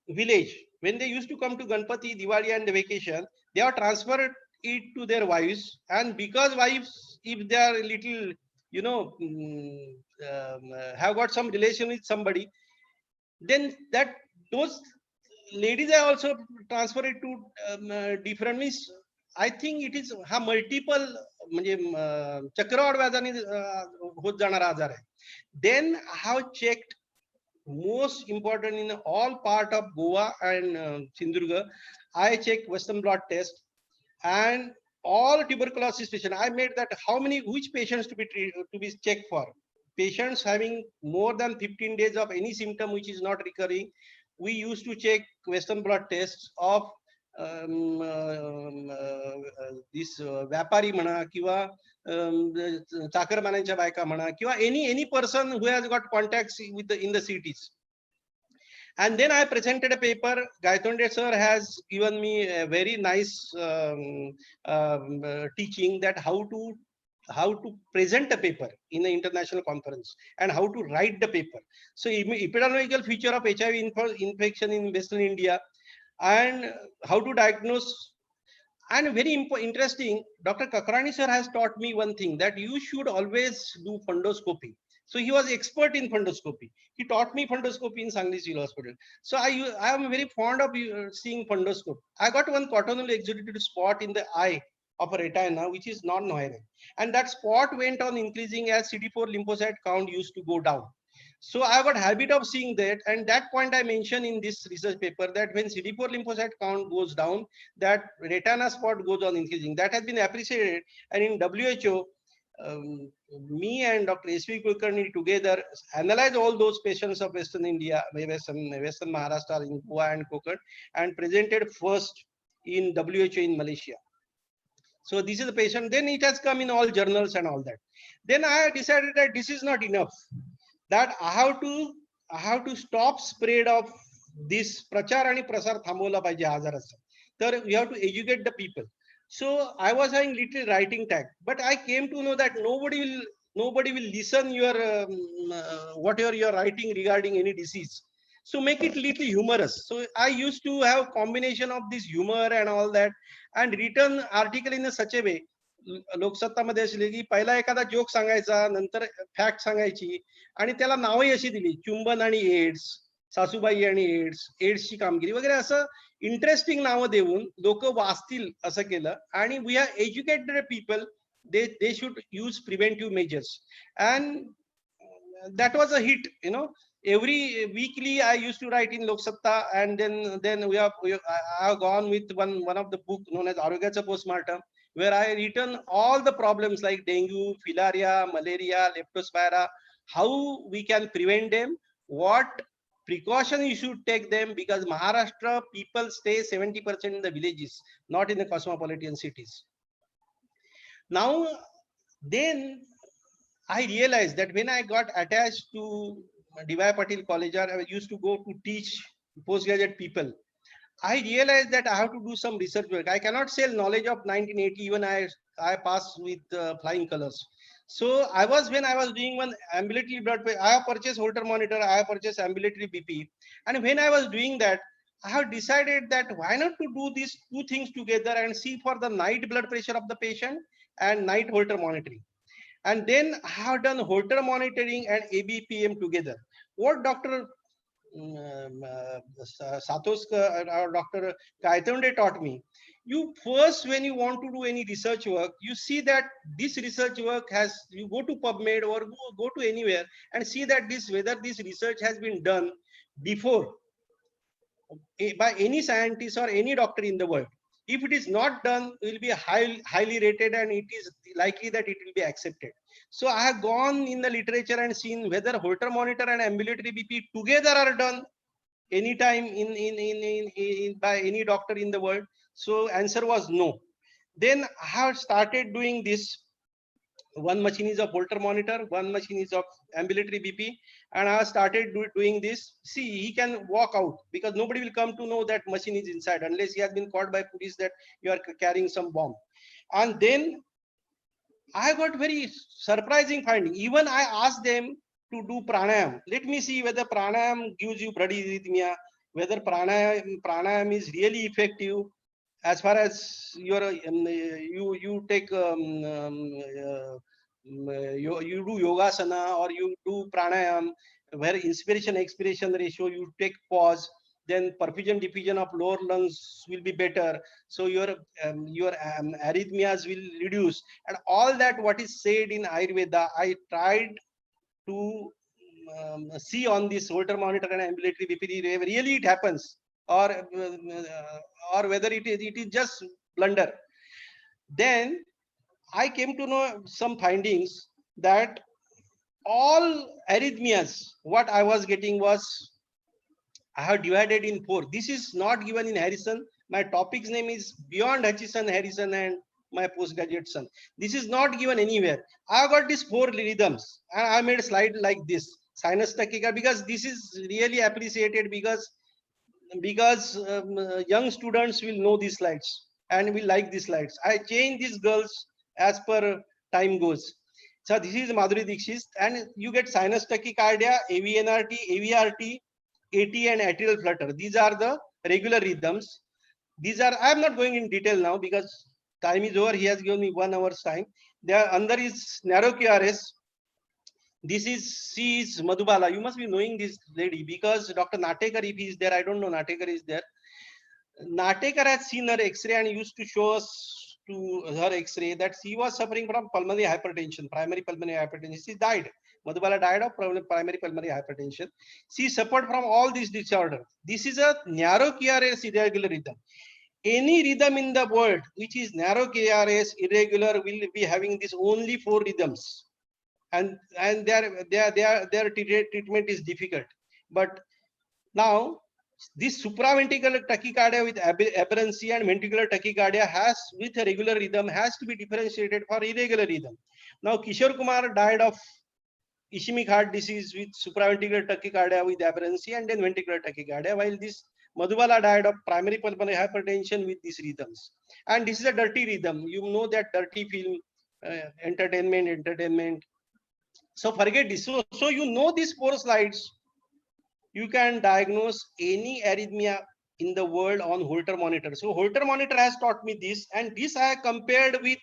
village. When they used to come to Ganpati Diwali and the vacation, they are transferred it to their wives, and because wives, if they are a little, have got some relation with somebody, then that those ladies are also transferred to different means. I think it is हा multiple म्हणजे चक्रवाढ व्याजाने होत जाणारा आजार आहे. Then I have checked most important in all part of Goa and Sindhudurga. I checked Western blot test and all tuberculosis patients. I made that which patients to be checked for. Patients having more than 15 days of any symptom which is not recurring, we used to check Western blot tests of this व्यापारी म्हणा किंवा चाकरमान्यांच्या बायका म्हणा किंवा any person who has got contacts in the cities. And then I presented a paper. Gaitonde sir has given me a very nice teaching that how to present a paper in an international conference and how to write the paper. So epidemiological feature of HIV infection in Western India and how to diagnose. And very interesting, Dr. Kakrani sir has taught me one thing, that you should always do fundoscopy. So he was expert in fundoscopy. He taught me fundoscopy in Sangli Civil Hospital. So I am very fond of seeing fundoscope. I got one cortical exudative spot in the eye of a retina, which is non-Noyenne. And that spot went on increasing as CD4 lymphocyte count used to go down. So I got habit of seeing that, and that point I mentioned in this research paper, that when CD4 lymphocyte count goes down, that retina spot goes on increasing. That has been appreciated, and in WHO, me and Dr. S.V. Kulkarni together analyzed all those patients of Western India, Western Maharashtra, in Goa and Konkan, and presented first in WHO in Malaysia. So this is the patient. Then it has come in all journals and all that. Then I decided that this is not enough. That I have to stop spread of this प्रचार आणि प्रसार थांबवला पाहिजे आजाराचा. तर we have to educate the people. So I was having little writing tag, but I came to know that nobody will listen your whatever you are writing regarding any disease. So make it little humorous. So I used to have combination of this humor and all that, and written article in such a way. लोकसत्तामध्ये असले की पहिला एखादा joke सांगायचा, नंतर fact सांगायची आणि त्याला नावही अशी दिली, चुंबन आणि एड्स, सासूबाई आणि एड्सची कामगिरी वगैरे असं इंटरेस्टिंग नावं देऊन लोक वाचतील असं केलं. आणि we are educated people, they should use preventive measures, and that was a hit. Every weekly I used to write in Lok Satta, and then I have gone with one of the book known as Arogyacha Postmortem, where I written all the problems like dengue, filaria, malaria, leptospira, how we can prevent them, what precaution you should take them, because Maharashtra people stay 70% in the villages, not in the cosmopolitan cities. Now, then I realized that when I got attached to D.Y. Patil College, I used to go to teach postgraduate people. I realized that I have to do some research work. I cannot sell knowledge of 1980, even I passed with flying colors. So when I was doing one ambulatory blood pressure, I have purchased Holter monitor, I have purchased ambulatory BP. And when I was doing that, I have decided that why not to do these two things together and see for the night blood pressure of the patient and night Holter monitoring. And then I have done Holter monitoring and ABPM together. What Dr. Satoska or Dr. Kaitonde taught me, you first, when you want to do any research work, you see that this research work you go to PubMed or go to anywhere and see that whether this research has been done before by any scientist or any doctor in the world. If it is not done, it will be highly rated, and it is likely that it will be accepted. So I have gone in the literature and seen whether Holter monitor and ambulatory BP together are done anytime by any doctor in the world. So answer was no. Then I have started doing this. One machine is of Holter monitor, one machine is of ambulatory BP, and I started doing this. See, he can walk out because nobody will come to know that machine is inside unless he has been caught by police that you are carrying some bomb. And then I got very surprising finding. Even I asked them to do pranayam. Let me see whether pranayam gives you blood arrhythmia, whether pranayam is really effective as far as you take you do yogasana or you do pranayam, where inspiration expiration ratio you take pause, then perfusion diffusion of lower lungs will be better, so your arrhythmias will reduce, and all that what is said in Ayurveda I tried to see on this Holter monitor and ambulatory BP. Really it happens, or whether it is just blunder. Then I came to know some findings that all arrhythmias what I was getting was I have divided in 4. This is not given in Harrison. My topic's name is Beyond Hutchison, Harrison, and my postgraduate son. This is not given anywhere. I have got these 4 rhythms, and I made a slide like this. Sinus tachycardia, because this is really appreciated because young students will know these slides and will like these slides. I change these girls as per time goes. So this is Madhuri Dixit, and you get sinus tachycardia, AVNRT, AVRT, AT, and atrial flutter. These are the regular rhythms. These are, I am not going in detail now because time is over. He has given me 1 hour's time. There under is narrow QRS. She is Madhubala. You must be knowing this lady because Dr. Natekar, if he is there, I don't know, Natekar is there. Natekar has seen her X-ray and used to show us to her X-ray that she was suffering from pulmonary hypertension, primary pulmonary hypertension. She died. Madhubala died of primary pulmonary hypertension. She suffered from all these disorders. This is a narrow QRS irregular rhythm. Any rhythm in the world which is narrow QRS irregular will be having this only 4 rhythms. And their treatment is difficult. But now This supraventricular tachycardia with aberrancy and ventricular tachycardia has with a regular rhythm has to be differentiated for irregular rhythm. Now Kishore Kumar died of ischemic heart disease with supraventricular tachycardia with aberrancy and then ventricular tachycardia, while this Madhubala died of primary pulmonary hypertension with these rhythms. And this is a dirty rhythm. You know that dirty film, entertainment. So forget this. So you know these 4 slides. You can diagnose any arrhythmia in the world on Holter monitor. So Holter monitor has taught me this, and this I compared with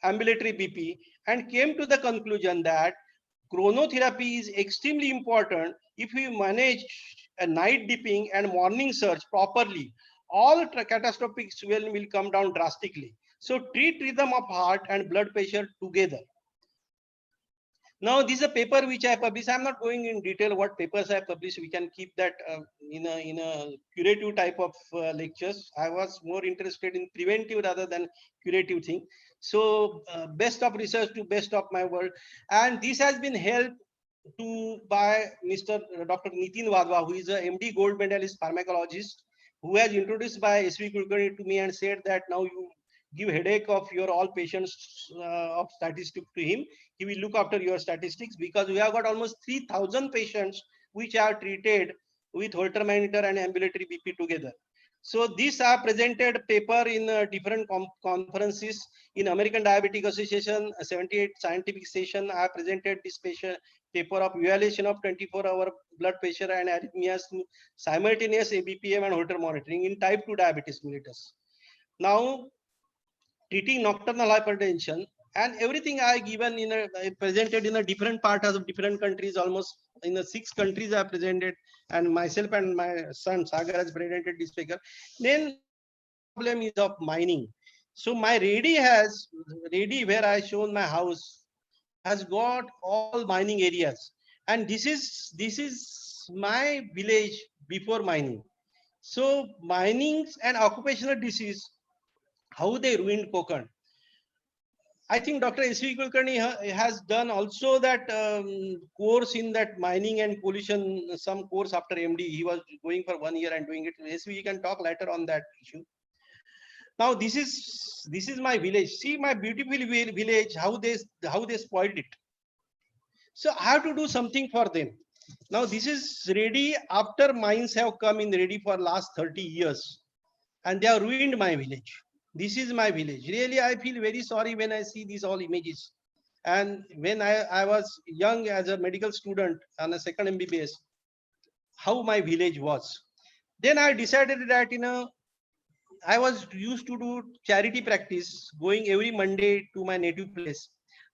ambulatory BP and came to the conclusion that chronotherapy is extremely important. If we manage a night dipping and morning surge properly, all catastrophic swelling will come down drastically. So treat rhythm of heart and blood pressure together. Now, this is a paper which I published. I'm not going in detail what papers I published. We can keep that in a curative type of lectures. I was more interested in preventive rather than curative thing. So, best of research to best of my work, and this has been helped to by Mr. Dr. Nitin Wadhwa, who is a MD gold medalist pharmacologist, who has introduced by SV Kulkarni to me and said that now you give headache of your all patients of statistics to him. He will look after your statistics because we have got almost 3,000 patients which are treated with Holter monitor and ambulatory BP together. So this I presented paper in different conferences in American Diabetic Association 78 scientific session. I presented this paper of evaluation of 24-hour blood pressure and arrhythmias through simultaneous ABPM and Holter monitoring in type 2 diabetes mellitus. Now, treating nocturnal hypertension and everything I given in I presented in a different part of different countries, almost in the 6 countries I presented, and myself and my son Sagar has presented this figure. Then problem is of mining. So my ready where I shown my house has got all mining areas, and this is my village before mining. So minings and occupational disease, how they ruined Konkan. I think Dr. S.V. Kulkarni has done also that course in that mining and pollution, some course after MD. He was going for 1 year and doing it. S.V. you can talk later on that issue. Now this is my village. See my beautiful village, how they spoiled it. So I have to do something for them. Now this is ready after mines have come in ready for last 30 years, and they have ruined my village. This is my village. Really, I feel very sorry when I see these all images. And when I was young as a medical student on a second MBBS, how my village was. Then I decided that I was used to do charity practice, going every Monday to my native place.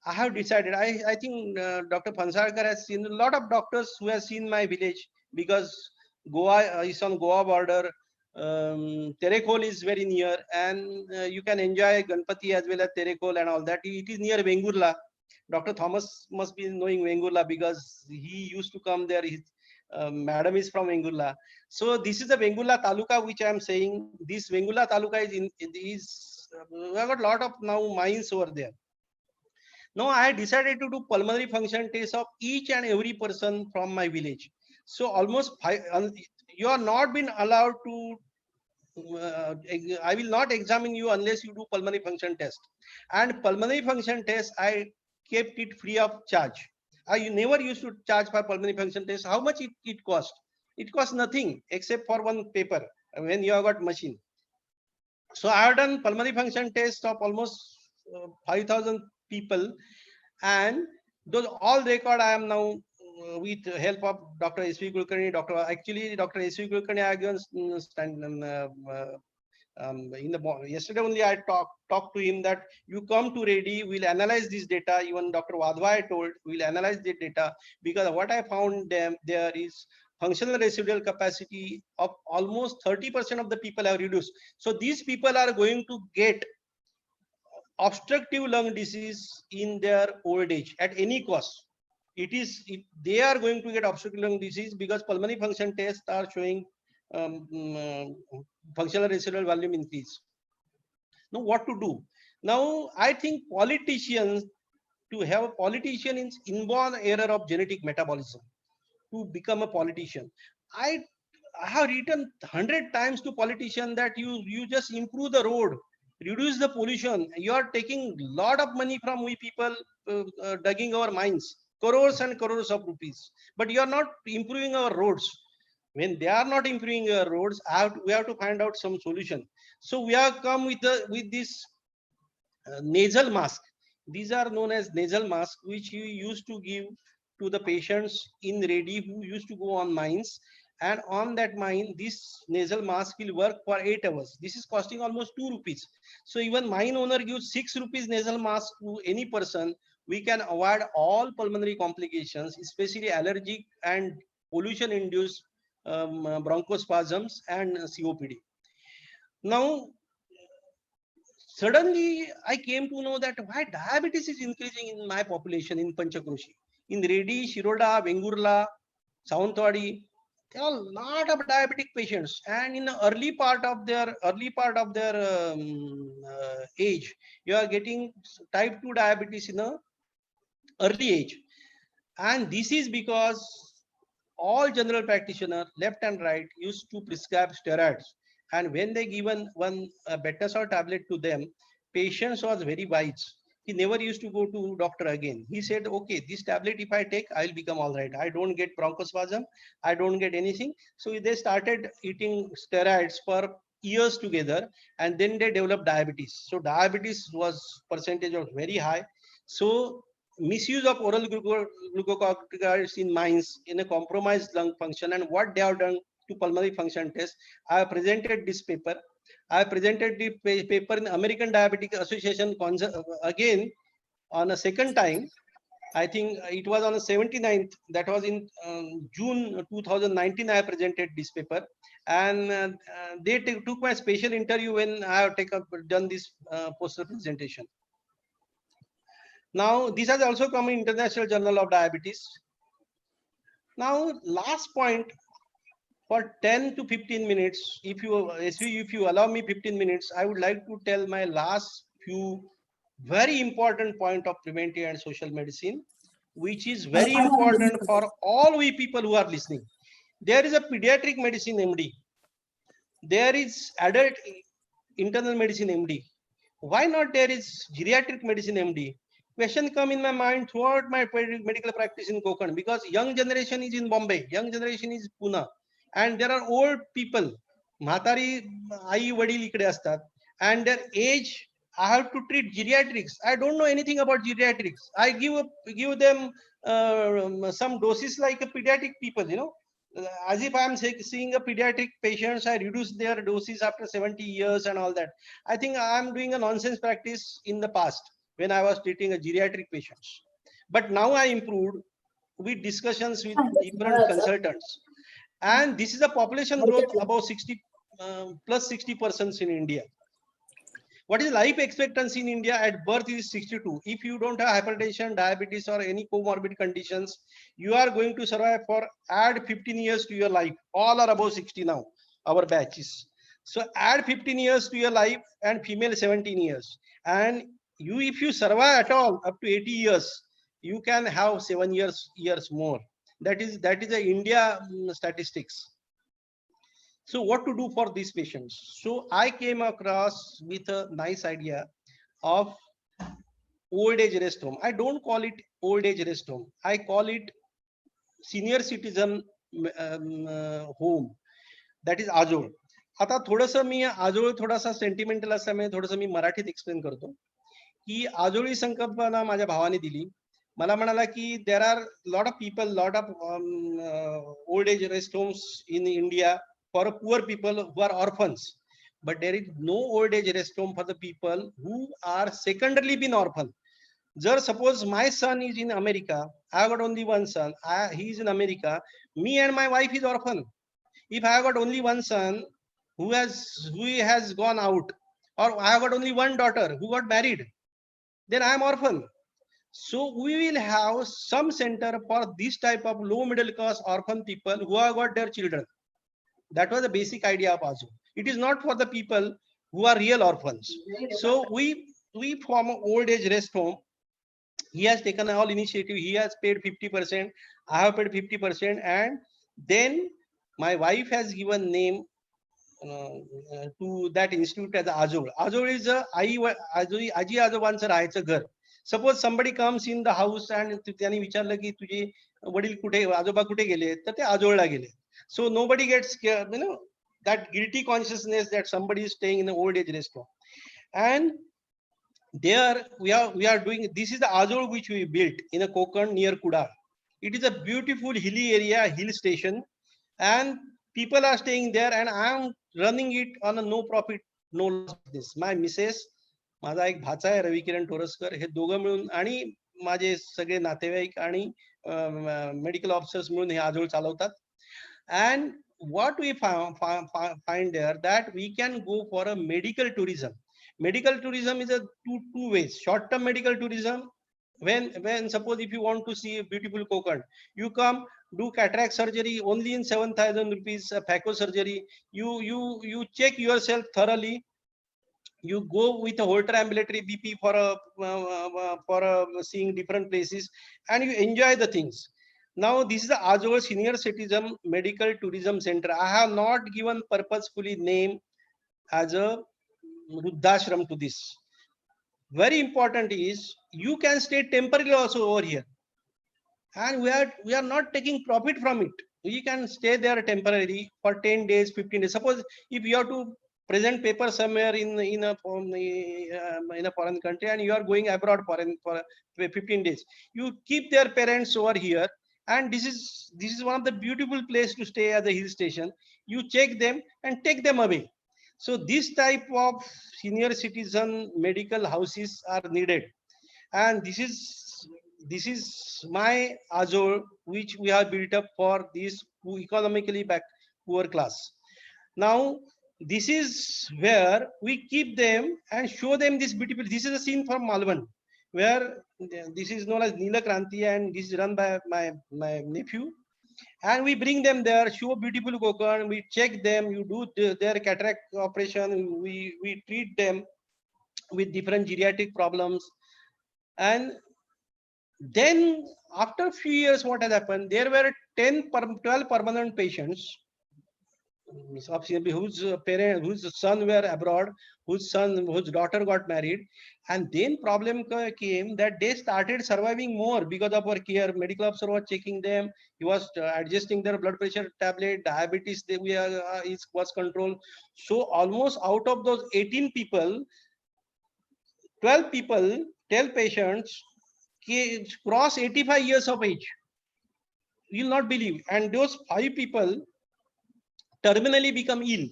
I have decided. I think Dr. Pansarkar has seen a lot of doctors who have seen my village because Goa is on Goa border. Terekol is very near, and you can enjoy Ganpati as well as Terekol and all that. It is near Vengurla. Dr. Thomas must be knowing Vengurla because he used to come there. His madam is from Vengurla. So this is the Vengurla Taluka which I am saying. This Vengurla Taluka we have got a lot of now mines over there. Now I decided to do pulmonary function test of each and every person from my village. So almost you are not been allowed to I will not examine you unless you do pulmonary function test. And pulmonary function test, I kept it free of charge. I never used to charge for pulmonary function test. How much it cost? It cost nothing except for one paper when you have got machine. So I have done pulmonary function test of almost 5,000 people, and those all record I am now with the help of Dr. S.V. Kulkarni, Dr. S.V. Kulkarni, I given yesterday only I talked to him that you come to ready, we'll analyze this data. Even Dr. Wadhwa I told we'll analyze the data, because what I found there is functional residual capacity of almost 30% of the people have reduced. So these people are going to get obstructive lung disease in their old age at any cost. They are going to get obstructive lung disease because pulmonary function tests are showing functional residual volume increase. Now what to do? Now I think to have a politician is inborn error of genetic metabolism to become a politician. I have written 100 times to politicians that you just improve the road, reduce the pollution. You are taking lot of money from we people digging our mines, crores and crores of rupees, but you are not improving our roads. When they are not improving our roads, we have to find out some solution. So we have come with this nasal mask. These are known as nasal mask, which you used to give to the patients in ready who used to go on mines. And on that mine, this nasal mask will work for 8 hours. This is costing almost 2 rupees. So even mine owner gives 6 rupees nasal mask to any person. We can avoid all pulmonary complications, especially allergic and pollution-induced bronchospasms and COPD. Now, suddenly I came to know that why diabetes is increasing in my population in Panchakroshi. In Reddy, Shiroda, Vengurla, Sawantwadi, there are a lot of diabetic patients, and in the early part of their age, you are getting type 2 diabetes in a early age. And this is because all general practitioners, left and right, used to prescribe steroids. And when they given one Betasol tablet to them, patients was very wise. He never used to go to doctor again. He said, okay, this tablet if I take, I'll become all right. I don't get bronchospasm. I don't get anything. So they started eating steroids for years together, and then they developed diabetes. So diabetes was percentage was very high. So misuse of oral glucocorticoids in mice in a compromised lung function, and what they have done to pulmonary function test. I have presented this paper. I have presented the paper in American Diabetic Association again on a second time. I think it was on the 79th, that was in June 2019. I presented this paper, and they took my special interview when I have done this poster presentation. Now, this has also come in International Journal of Diabetes. Now, last point, for 10 to 15 minutes, if you allow me 15 minutes, I would like to tell my last few very important point of preventive and social medicine, which is very important for all we people who are listening. There is a pediatric medicine MD. There is adult internal medicine MD. Why not there is geriatric medicine MD? Question come in my mind throughout my medical practice in Konkan, because young generation is in Bombay, young generation is Pune, and there are old people, म्हातारी आई वडील इकडे असतात, and their age. I have to treat geriatrics. I don't know anything about geriatrics. I give them some doses like a pediatric people, as if I'm seeing a pediatric patients. I reduce their doses after 70 years and all that. I think I'm doing a nonsense practice in the past when I was treating a geriatric patients. But now I improved with discussions with different consultants. And this is a population growth about 60 plus 60% in India. What is life expectancy in India at birth is 62. If you don't have hypertension, diabetes, or any comorbid conditions, you are going to survive for add 15 years to your life. All are above 60 now, our batches. So add 15 years to your life, and female 17 years. And you, if you survive at all up to 80 years, you can have 7 years more. That is the India statistics. So what to do for these patients? So I came across with a nice idea of old age rest home. I don't call it old age rest home. I call it senior citizen home. That is आजोळ. आता थोडंसं मी आजोळ थोडासा sentimental असल्यामुळे थोडंसं मी मराठीत explain करतो की आजोळी संकल्पना माझ्या भावाने दिली. मला म्हणाला की there are lot of people, lot of old age rest homes in India for poor people who are orphans, but there is no old age rest home for the people who are secondarily been orphan. Jur suppose my son is in America, I got only one son, he is in America, me and my wife is orphan. If I got only one son who has gone out, or I got only one daughter who got married, then I am orphan. So we will have some center for this type of low middle class orphan people who have got their children. That was the basic idea of ASU. It is not for the people who are real orphans. So we form an old age rest home. He has taken all initiative. He has paid 50%. I have paid 50%, and then My wife has given name to that institute as Ajol. Ajol is a आजी आजोबांचं राहायचं घर. Suppose somebody comes in the house and त्यांनी विचारलं की तुझे वडील कुठे, आजोबा कुठे गेले, तर ते आजोळला गेले. So nobody gets scared, that guilty consciousness that somebody is staying in an old age restaurant. And there we are doing, this is the Ajol which we built in a Konkan near Kudal. It is a beautiful hilly area, hill station, and people are staying there, and I am running it on a no profit no loss business. My missus, माझा एक भाचा आहे रविकिरण टोरसकर, हे दोघं मिळून आणि माझे सगळे नातेवाईक आणि मेडिकल ऑफिसर्स मिळून हे आजोळ चालवतात. And what we find there, that we can go for a medical tourism. Medical tourism is a two ways. Short term medical tourism, when suppose if you want to see a beautiful Konkan, you come, do cataract surgery only in 7,000 rupees, phaco surgery, you check yourself thoroughly, you go with a Holter ambulatory BP for seeing different places, and you enjoy the things. Now this is the Ajol Senior Citizen Medical Tourism Center. I have not given purposefully name as a Ruddhashram to this. Very important is you can stay temporarily also over here, and we are not taking profit from it. We can stay there temporarily for 10 days, 15 days. Suppose if you have to present paper somewhere in a foreign country, and you are going abroad for 15 days, you keep their parents over here, and this is one of the beautiful place to stay as a hill station. You check them and take them away. So this type of senior citizen medical houses are needed, and this is my Ajol which we have built up for this economically back poor class. Now this is where we keep them and show them this beautiful. This is a scene from Malvan, where this is known as Neela Kranti, and this is run by my nephew. And we bring them there, show beautiful Konkan, we check them, you do their cataract operation, we treat them with different geriatric problems. And then after a few years, what has happened? There were 12 permanent patients whose son were abroad, whose daughter got married, and then problem came that they started surviving more because of our care. Medical officer was checking them, he was adjusting their blood pressure tablet, diabetes was controlled. So almost out of those 18 people, 12 patients cross 85 years of age. You'll not believe. And those 5 people terminally become ill.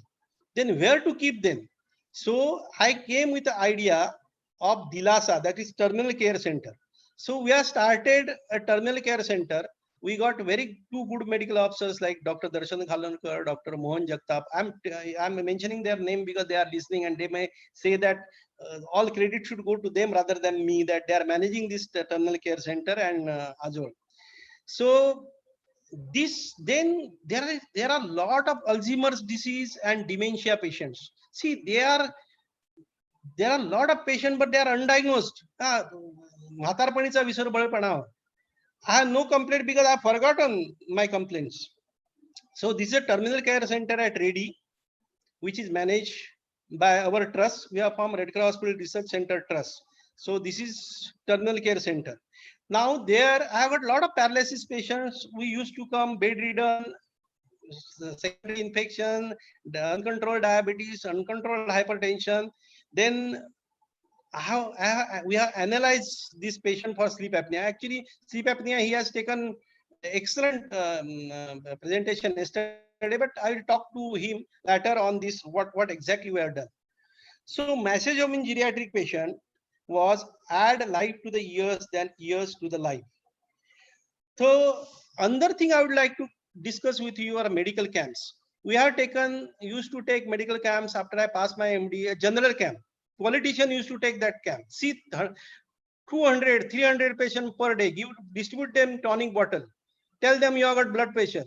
Then where to keep them? So I came with the idea of Dilasa, that is terminal care center. So we have started a terminal care center. We got two good medical officers like Dr. Darshan Khalankar, Dr. Mohan Jagtap. I'm mentioning their name because they are listening, and they may say that all credit should go to them rather than me, that they are managing this terminal care center and Ajol. So then there are a lot of Alzheimer's disease and dementia patients. See, there are a lot of patients, but they are undiagnosed. I have no complaint because I have forgotten my complaints. So this is a terminal care center at Reddy, which is managed by our trust. We are from Red Cross Hospital Research Center Trust. So this is terminal care center. Now there I have got a lot of paralysis patients. We used to come bedridden, secondary infection, uncontrolled diabetes, uncontrolled hypertension. Then we have analyzed this patient for sleep apnea. Actually, sleep apnea, he has taken excellent presentation yesterday, but I will talk to him later on this, what exactly we have done. So message of in geriatric patient was add life to the years than years to the life. So another thing I would like to discuss with you are medical camps. We have used to take medical camps after I passed my MD, a general camp. Politician used to take that camp. See 200, 300 patients per day, distribute them tonic bottle. Tell them you have got blood pressure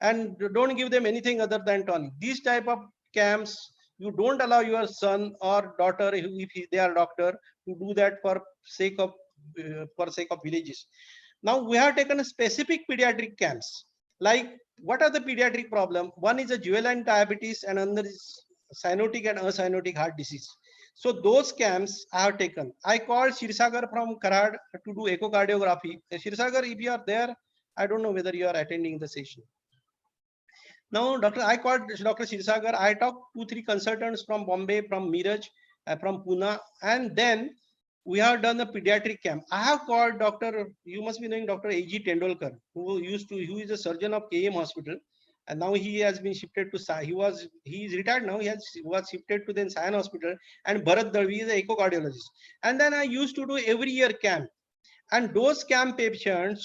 and don't give them anything other than tonic. These type of camps, you don't allow your son or daughter, if they are doctor, to do that for sake of villages. Now we have taken specific pediatric camps, like what are the pediatric problem? One is a juvenile diabetes and another is cyanotic and acyanotic heart disease. So those camps I have taken. I called Shirsagar from Karad to do echocardiography. Shirsagar, if you are there, I don't know whether you are attending the session. Now, I called Dr. Shirsagar. I talked 2-3 consultants from Bombay, from Miraj, from Pune, and then we have done a pediatric camp. I have called Dr. You must be knowing Dr. A.G. Tendolkar, who is a surgeon of KM Hospital, and now he has been shifted to he is retired now. Was shifted to then Sion Hospital, and Bharat Dalvi is an echocardiologist. And then I used to do every year camp, and those camp patients,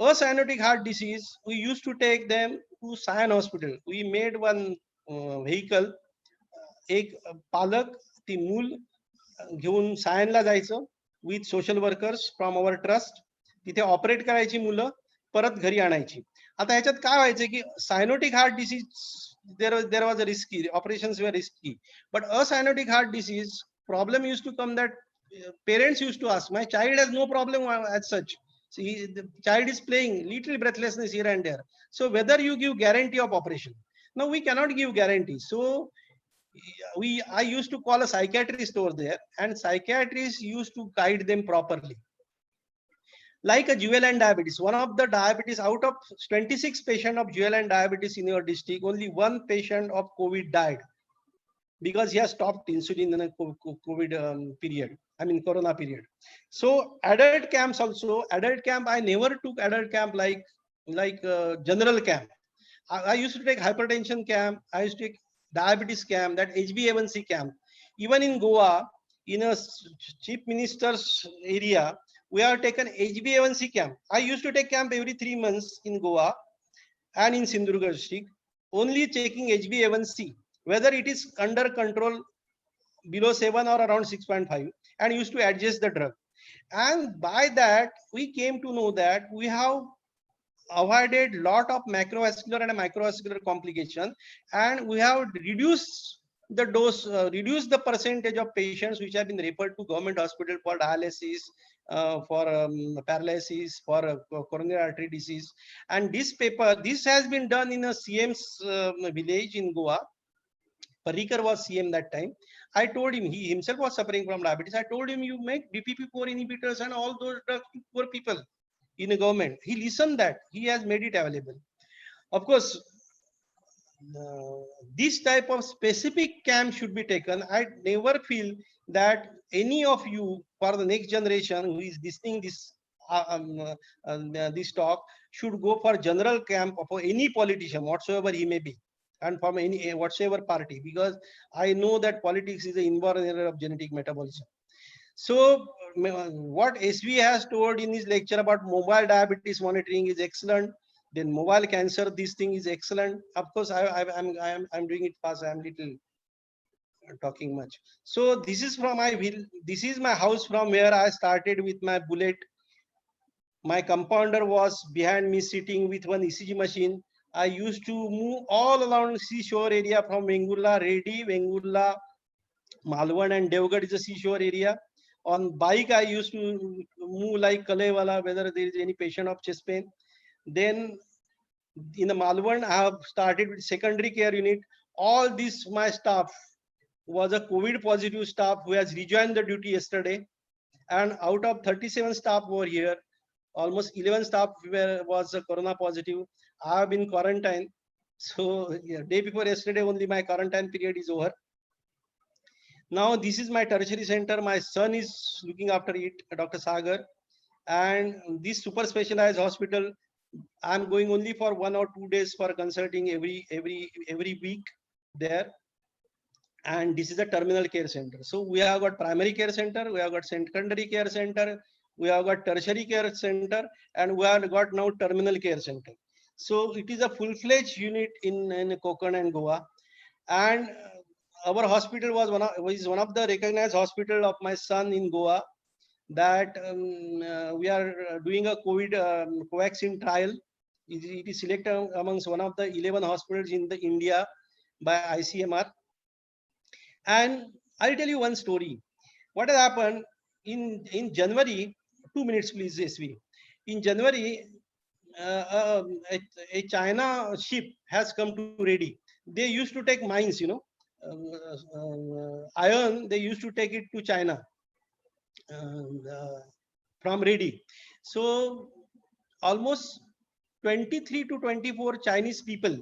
cyanotic heart disease, we used to take them to Sion Hospital. We made one vehicle, एक पालक ती मूल घेऊन सायनला जायचं with social workers from our trust, तिथे operate करायची मुलं, परत घरी आणायची. आता ह्याच्यात काय व्हायचं की cyanotic heart disease there was a risky, operations were risky, but a cyanotic heart disease problem used to come that parents used to ask, my child has no problem as such. See, the child is playing, little breathlessness here and there. So whether you give guarantee of operation? No, we cannot give guarantee. So I used to call a psychiatrist over there, and psychiatrists used to guide them properly. Like a juvenile diabetes, one of the diabetes, out of 26 patients of juvenile diabetes in your district, only one patient of COVID died because he has stopped insulin in a COVID period. I mean Corona period. So adult camps also, adult camp, I never took adult camp like general camp. I used to take hypertension camp. I used to take diabetes camp, that HbA1c camp. Even in Goa, in a chief minister's area, we have taken HbA1c camp. I used to take camp every 3 months in Goa and in Sindhudurga district, only checking HbA1c, whether it is under control below 7 or around 6.5, and used to adjust the drug. And by that, we came to know that we have avoided lot of macrovascular and microvascular complication, and we have reduced the dose, reduced the percentage of patients which have been referred to government hospital for dialysis, for paralysis, for coronary artery disease. And this has been done in a CM's village in Goa. Parrikar was CM that time. I told him, he himself was suffering from diabetes. I told him, you make DPP-4 inhibitors and all those drugs to poor people in a government. He listened that. He has made it available. Of course, this type of specific camp should be taken. I never feel that any of you for the next generation who is listening this talk should go for general camp for any politician whatsoever he may be, and from any whatsoever party, because I know that politics is an inborn error of genetic metabolism. So what SV has told in his lecture about mobile diabetes monitoring is excellent. Then mobile cancer, this thing is excellent. Of course, I'm doing it fast. I'm little talking much. So this is from this is my house from where I started with my bullet. My compounder was behind me sitting with one ECG machine. I used to move all around seashore area from Vengurla, Reddy, Vengurla, Malwan, and Devgarh is a seashore area. On bike, I used to move like Kalewala, whether there is any patient of chest pain. Then in the Malwan, I have started with secondary care unit. All this, my staff was a COVID positive staff who has rejoined the duty yesterday. And out of 37 staff were here, almost 11 staff was a corona positive. I have been quarantined. So yeah, day before yesterday, only my quarantine period is over. Now this is my tertiary center. My son is looking after it, Dr. Sagar. And this super specialized hospital, I'm going only for 1 or 2 days for consulting every week there. And this is a terminal care center. So we have got primary care center, we have got secondary care center, we have got tertiary care center, and we have got now terminal care center. So it is a full-fledged unit in Konkan and Goa. And our hospital was one of the recognized hospital of my son in Goa, that we are doing a COVID Covaxin trial. It is selected amongst one of the 11 hospitals in India by ICMR. And I'll tell you one story. What has happened in January? 2 minutes, please, SV. In January, a China ship has come to Reddy. They used to take mines, iron. They used to take it to China uh, from Reddy. So almost 23 to 24 Chinese people,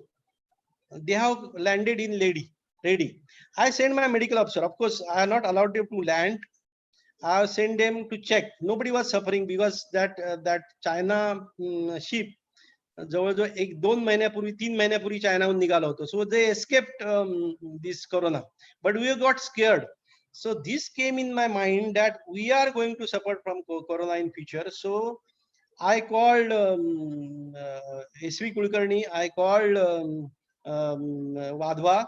they have landed in Reddy. I sent my medical officer. Of course, I have not allowed them to land. I sent them to check. Nobody was suffering because that China ship जवळजवळ 1-2 महिन्यापूर्वी 3 महिन्यापूर्वी चायनाहून निघाला होतो. So they escaped this corona, but we got scared. So this came in my mind that we are going to suffer from corona in future. So I called SV Kulkarni, I called Wadhwa,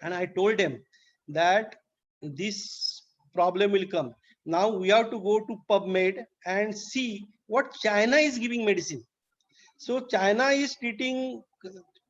and I told him that this problem will come. Now we have to go to PubMed and see what China is giving medicine. So China is treating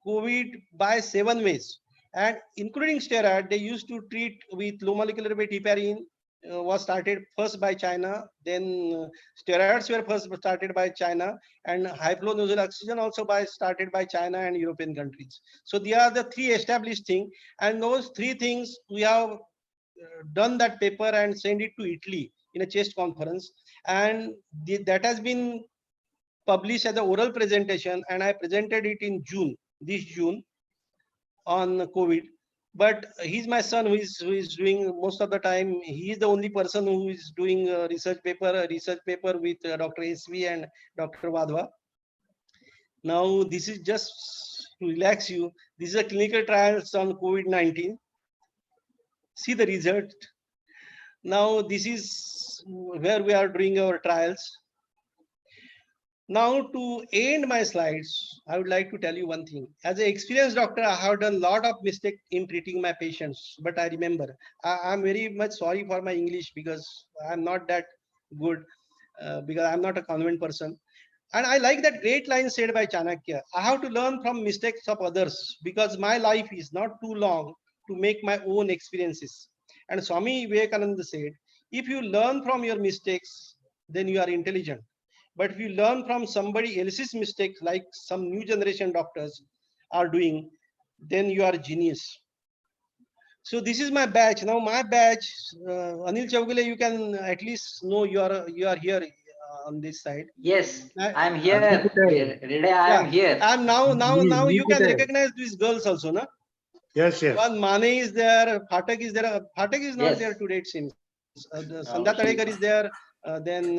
COVID by 7 ways, and including steroid. They used to treat with low molecular weight heparin, was started first by China. Then steroids were first started by China, and high flow nasal oxygen also started by China and European countries. So they are the three established things, and those three things we have done that paper and send it to Italy in a chest conference, and that has been published as an oral presentation, and I presented it in this June on COVID. But he's my son who is doing most of the time. He is the only person who is doing a research paper with Dr. SV and Dr. Wadhwa. Now this is just to relax you. This is a clinical trials on COVID-19. See the result. Now this is where we are doing our trials. Now, to end my slides, I would like to tell you one thing. As an experienced doctor, I have done a lot of mistakes in treating my patients. But I remember, I'm very much sorry for my English because I'm not that good, because I'm not a convent person. And I like that great line said by Chanakya. I have to learn from mistakes of others because my life is not too long to make my own experiences. And Swami Vivekananda said, if you learn from your mistakes, then you are intelligent. But if you learn from somebody else's mistakes, like some new generation doctors are doing, then you are a genius. So this is my batch. Now my batch, Anil Chaugule, you can at least know you are here on this side. Yes, I, I am here. Rede, I yeah, am here. and now you can recognize these girls also, na? Yes, yes. One Mane is there, Phatak is there. Phatak is not Yes. there today, it seems. No, Sandhya Tadekar is there. Then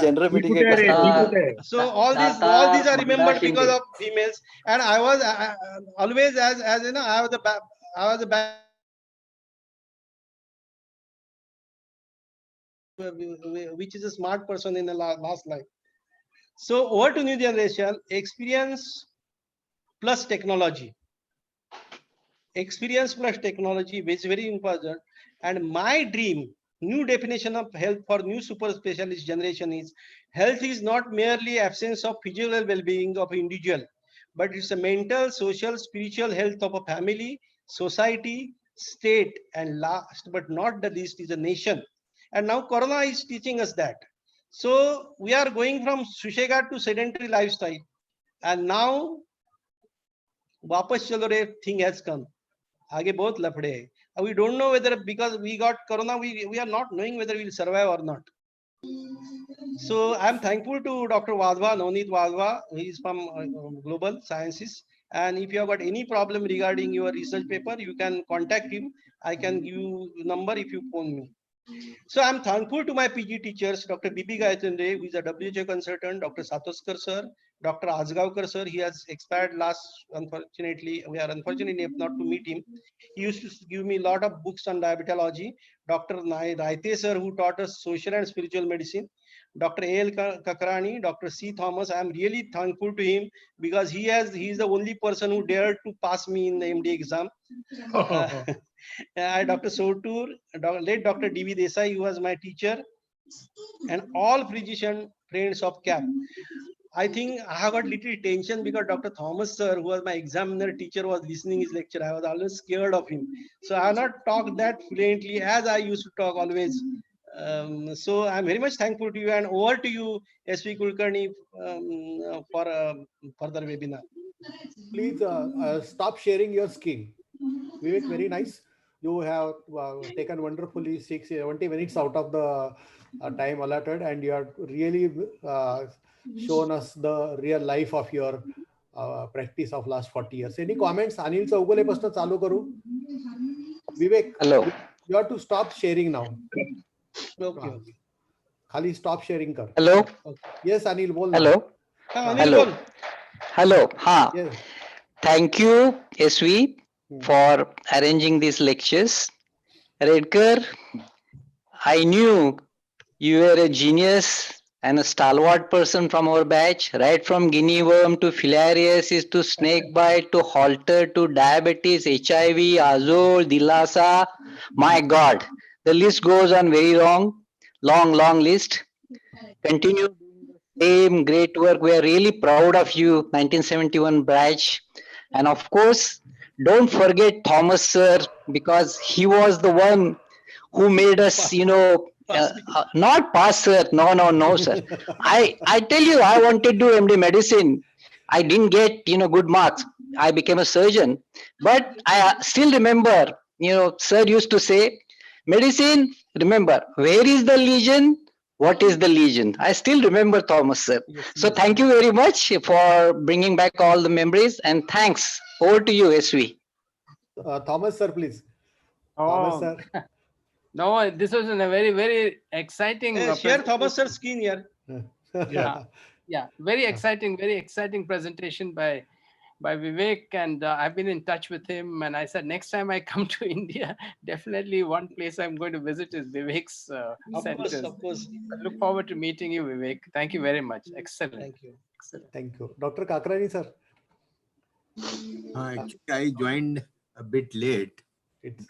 general meeting है Tata, so all these are remembered because of females. And I was always as you know, I was a which is a smart person in the last life. So over to new generation, experience plus technology. Experience plus technology, which is very important. And my dream, new definition of health for new super specialist generation is, health is not merely absence of physical well-being of individual, but it's a mental, social, spiritual health of a family, society, state, and last but not the least is a nation. And now Corona is teaching us that. So we are going from Sushega to sedentary lifestyle. And now वापस चलो रे thing has come. आगे बहुत लफड़े हैं. We don't know whether, because we got corona, we are not knowing whether we will survive or not. So I'm thankful to Dr. Wadhwa, Navneet Wadhwa. He is from Global Sciences. And if you have got any problem regarding your research paper, you can contact him. I can give you number if you phone me. So I'm thankful to my PG teachers, Dr. B.P. Gayatri, who is a WHO consultant, Dr. Satoskar sir, Dr. Azgaonkar sir. He has expired last, unfortunately. We are unfortunate enough not to meet him. He used to give me a lot of books on diabetology. Dr. Raite sir, who taught us social and spiritual medicine. Dr. A.L. Kakrani, Dr. C. Thomas. I am really thankful to him because he is the only person who dared to pass me in the MD exam. Dr. Sotur, late Dr. D.V. Desai, who was my teacher, and all physician friends of CAP. I think I have got little tension because Dr. Thomas sir, who was my examiner teacher, was listening his lecture. I was always scared of him. So I have not talked that fluently as I used to talk always So I'm very much thankful to you, and over to you, SV Kulkarni, for further webinar. Please stop sharing your screen. Vivek, very nice. You have taken wonderfully 70 minutes out of the time allotted, and you have really shown us the real life of your practice of last 40 years. Any comments? Anil Chaugole पासून चालू करू. Vivek, Hello. you have to stop sharing now. Okay. हाँ, खाली stop sharing कर. Hello. Yes, Anil, बोल ना. Hello. Anil, Hello. bol. Hello. Ha. Yes. Thank you, SV, for arranging these lectures. Redkar, I knew you were a genius and a stalwart person from our batch, right from guinea worm to filariasis to snake bite to halter to diabetes, HIV, azole, dilasa. My God, the list goes on very long list. Continue doing the same great work. We are really proud of you, 1971 batch. And of course, don't forget Thomas sir, because he was the one who made us, not pass, sir. No, sir. I tell you, I wanted to do MD medicine. I didn't get, good marks. I became a surgeon. But I still remember, sir used to say, medicine, remember, where is the legion? What is the legion? I still remember Thomas, sir. So thank you very much for bringing back all the memories, and thanks. Over to you, SV. Thomas sir, please. Oh, Thomas sir. no, this was a very exciting. Share Thomas sir's screen here. Yeah, very exciting presentation by Vivek, and I've been in touch with him, and I said next time I come to India, definitely one place I'm going to visit is Vivek's centers. Of course. I look forward to meeting you, Vivek. Thank you very much. Excellent. Thank you. Excellent. Thank you. Dr. Kakrani sir. Actually, I joined a bit late.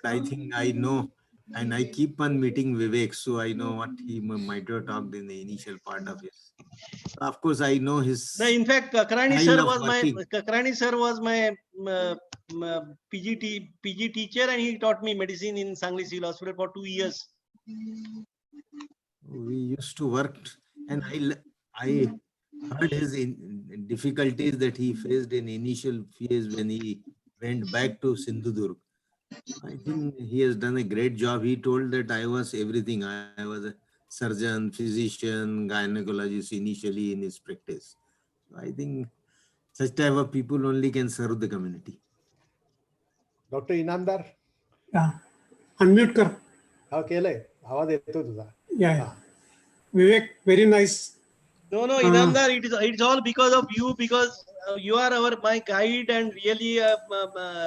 I think I know, and I keep on meeting Vivek, so I know what he might have talked in the initial part of his. Of course, I know his. No, in fact, Kakrani style sir of was my PG teacher, and he taught me medicine in Sangli Civil Hospital for 2 years. We used to work, and I heard his difficulties that he faced in initial phase when he went back to Sindhudurg. I think he has done a great job. He told that I was everything. I was a surgeon, physician, gynecologist initially in his practice. So I think such type of people only can serve the community. Dr. Inamdar. Yeah. Unmute कर. हा केलंय. आवाज येतो तुझा. Yeah. Vivek, very nice. No, Inamdar, it's all because of you, because you are my guide and really a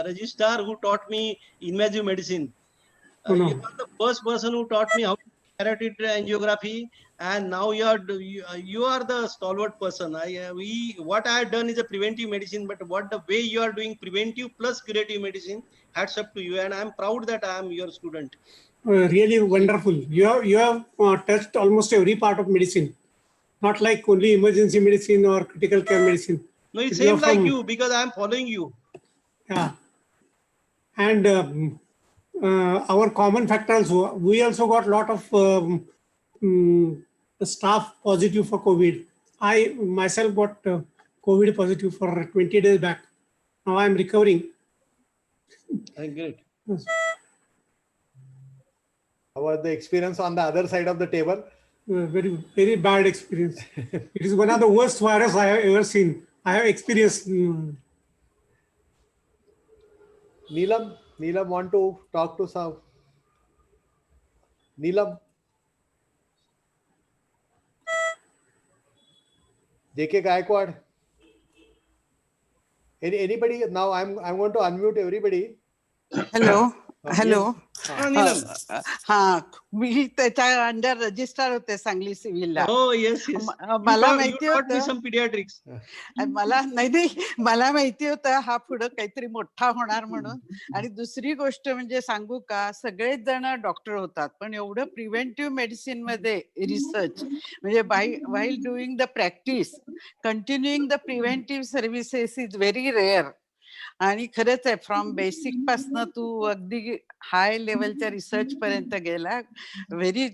registrar who taught me invasive medicine. You are the first person who taught me how to carotid angiography, and now you are the stalwart person. What I have done is a preventive medicine, but what the way you are doing preventive plus curative medicine, hats up to you, and I am proud that I am your student. Really wonderful. You have touched almost every part of medicine, not like only emergency medicine or critical care medicine. No, it's same like you, because I am following you. Yeah. And our common factor also, we also got a lot of staff positive for COVID. I myself got COVID positive for 20 days back. Now I'm recovering. Great. Yes. How was the experience on the other side of the table? Very bad experience. It is one of the worst virus I have ever seen. I have experienced. Neelam want to talk to some. Neelam. JK Gaikwad. Anybody? Now I'm going to unmute everybody. Hello. Hello. Yes. मी त्याच्या under registrar होते Sangli सिव्हिलला. Oh yes. मला माहिती taught me होतं some pediatrics. मला मला माहिती होतं हा पुढे काहीतरी मोठा होणार म्हणून. आणि दुसरी गोष्ट म्हणजे सांगू का, सगळेच जण डॉक्टर होतात, पण एवढं प्रिव्हेंटिव्ह मेडिसिन मध्ये रिसर्च म्हणजे while doing the practice, continuing the preventive services is very rare. आणि खरंच आहे फ्रॉम बेसिक पासनं तू अगदी हाय लेवलच्या रिसर्च पर्यंत गेला. Very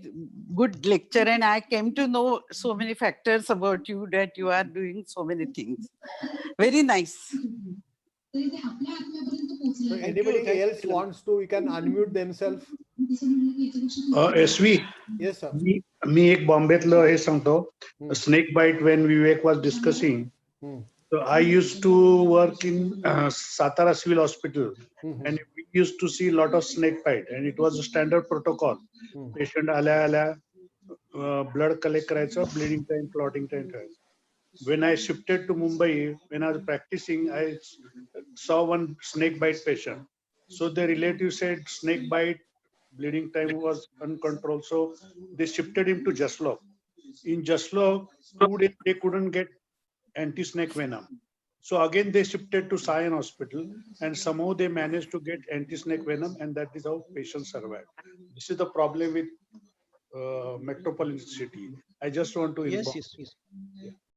good lecture and I came to know so many factors about you that you are doing so many things. Very nice. So anybody else wants to, you can unmute themselves. SV, Yes, sir. मी एक बॉम्बेतलं हे सांगतो. Hmm. Snake bite when Vivek was discussing. Hmm. So I used to work in Satara Civil Hospital, Mhm. and we used to see a lot of snake bite, and it was a standard protocol. Hmm. Patient आल्या blood collect करायचं, bleeding time, clotting time करायचं. When I shifted to Mumbai, when I was practicing, I saw one snake bite patient. So the relative said snake bite, bleeding time was uncontrolled. So they shifted him to Jaslok. In Jaslok, 2 days they couldn't get anti-snake venom. So again they shifted to Sion Hospital, and somehow they managed to get anti-snake venom, and that is how patients survived. This is the problem with metropolitan city. I just want to Yes, inform. yes, yes.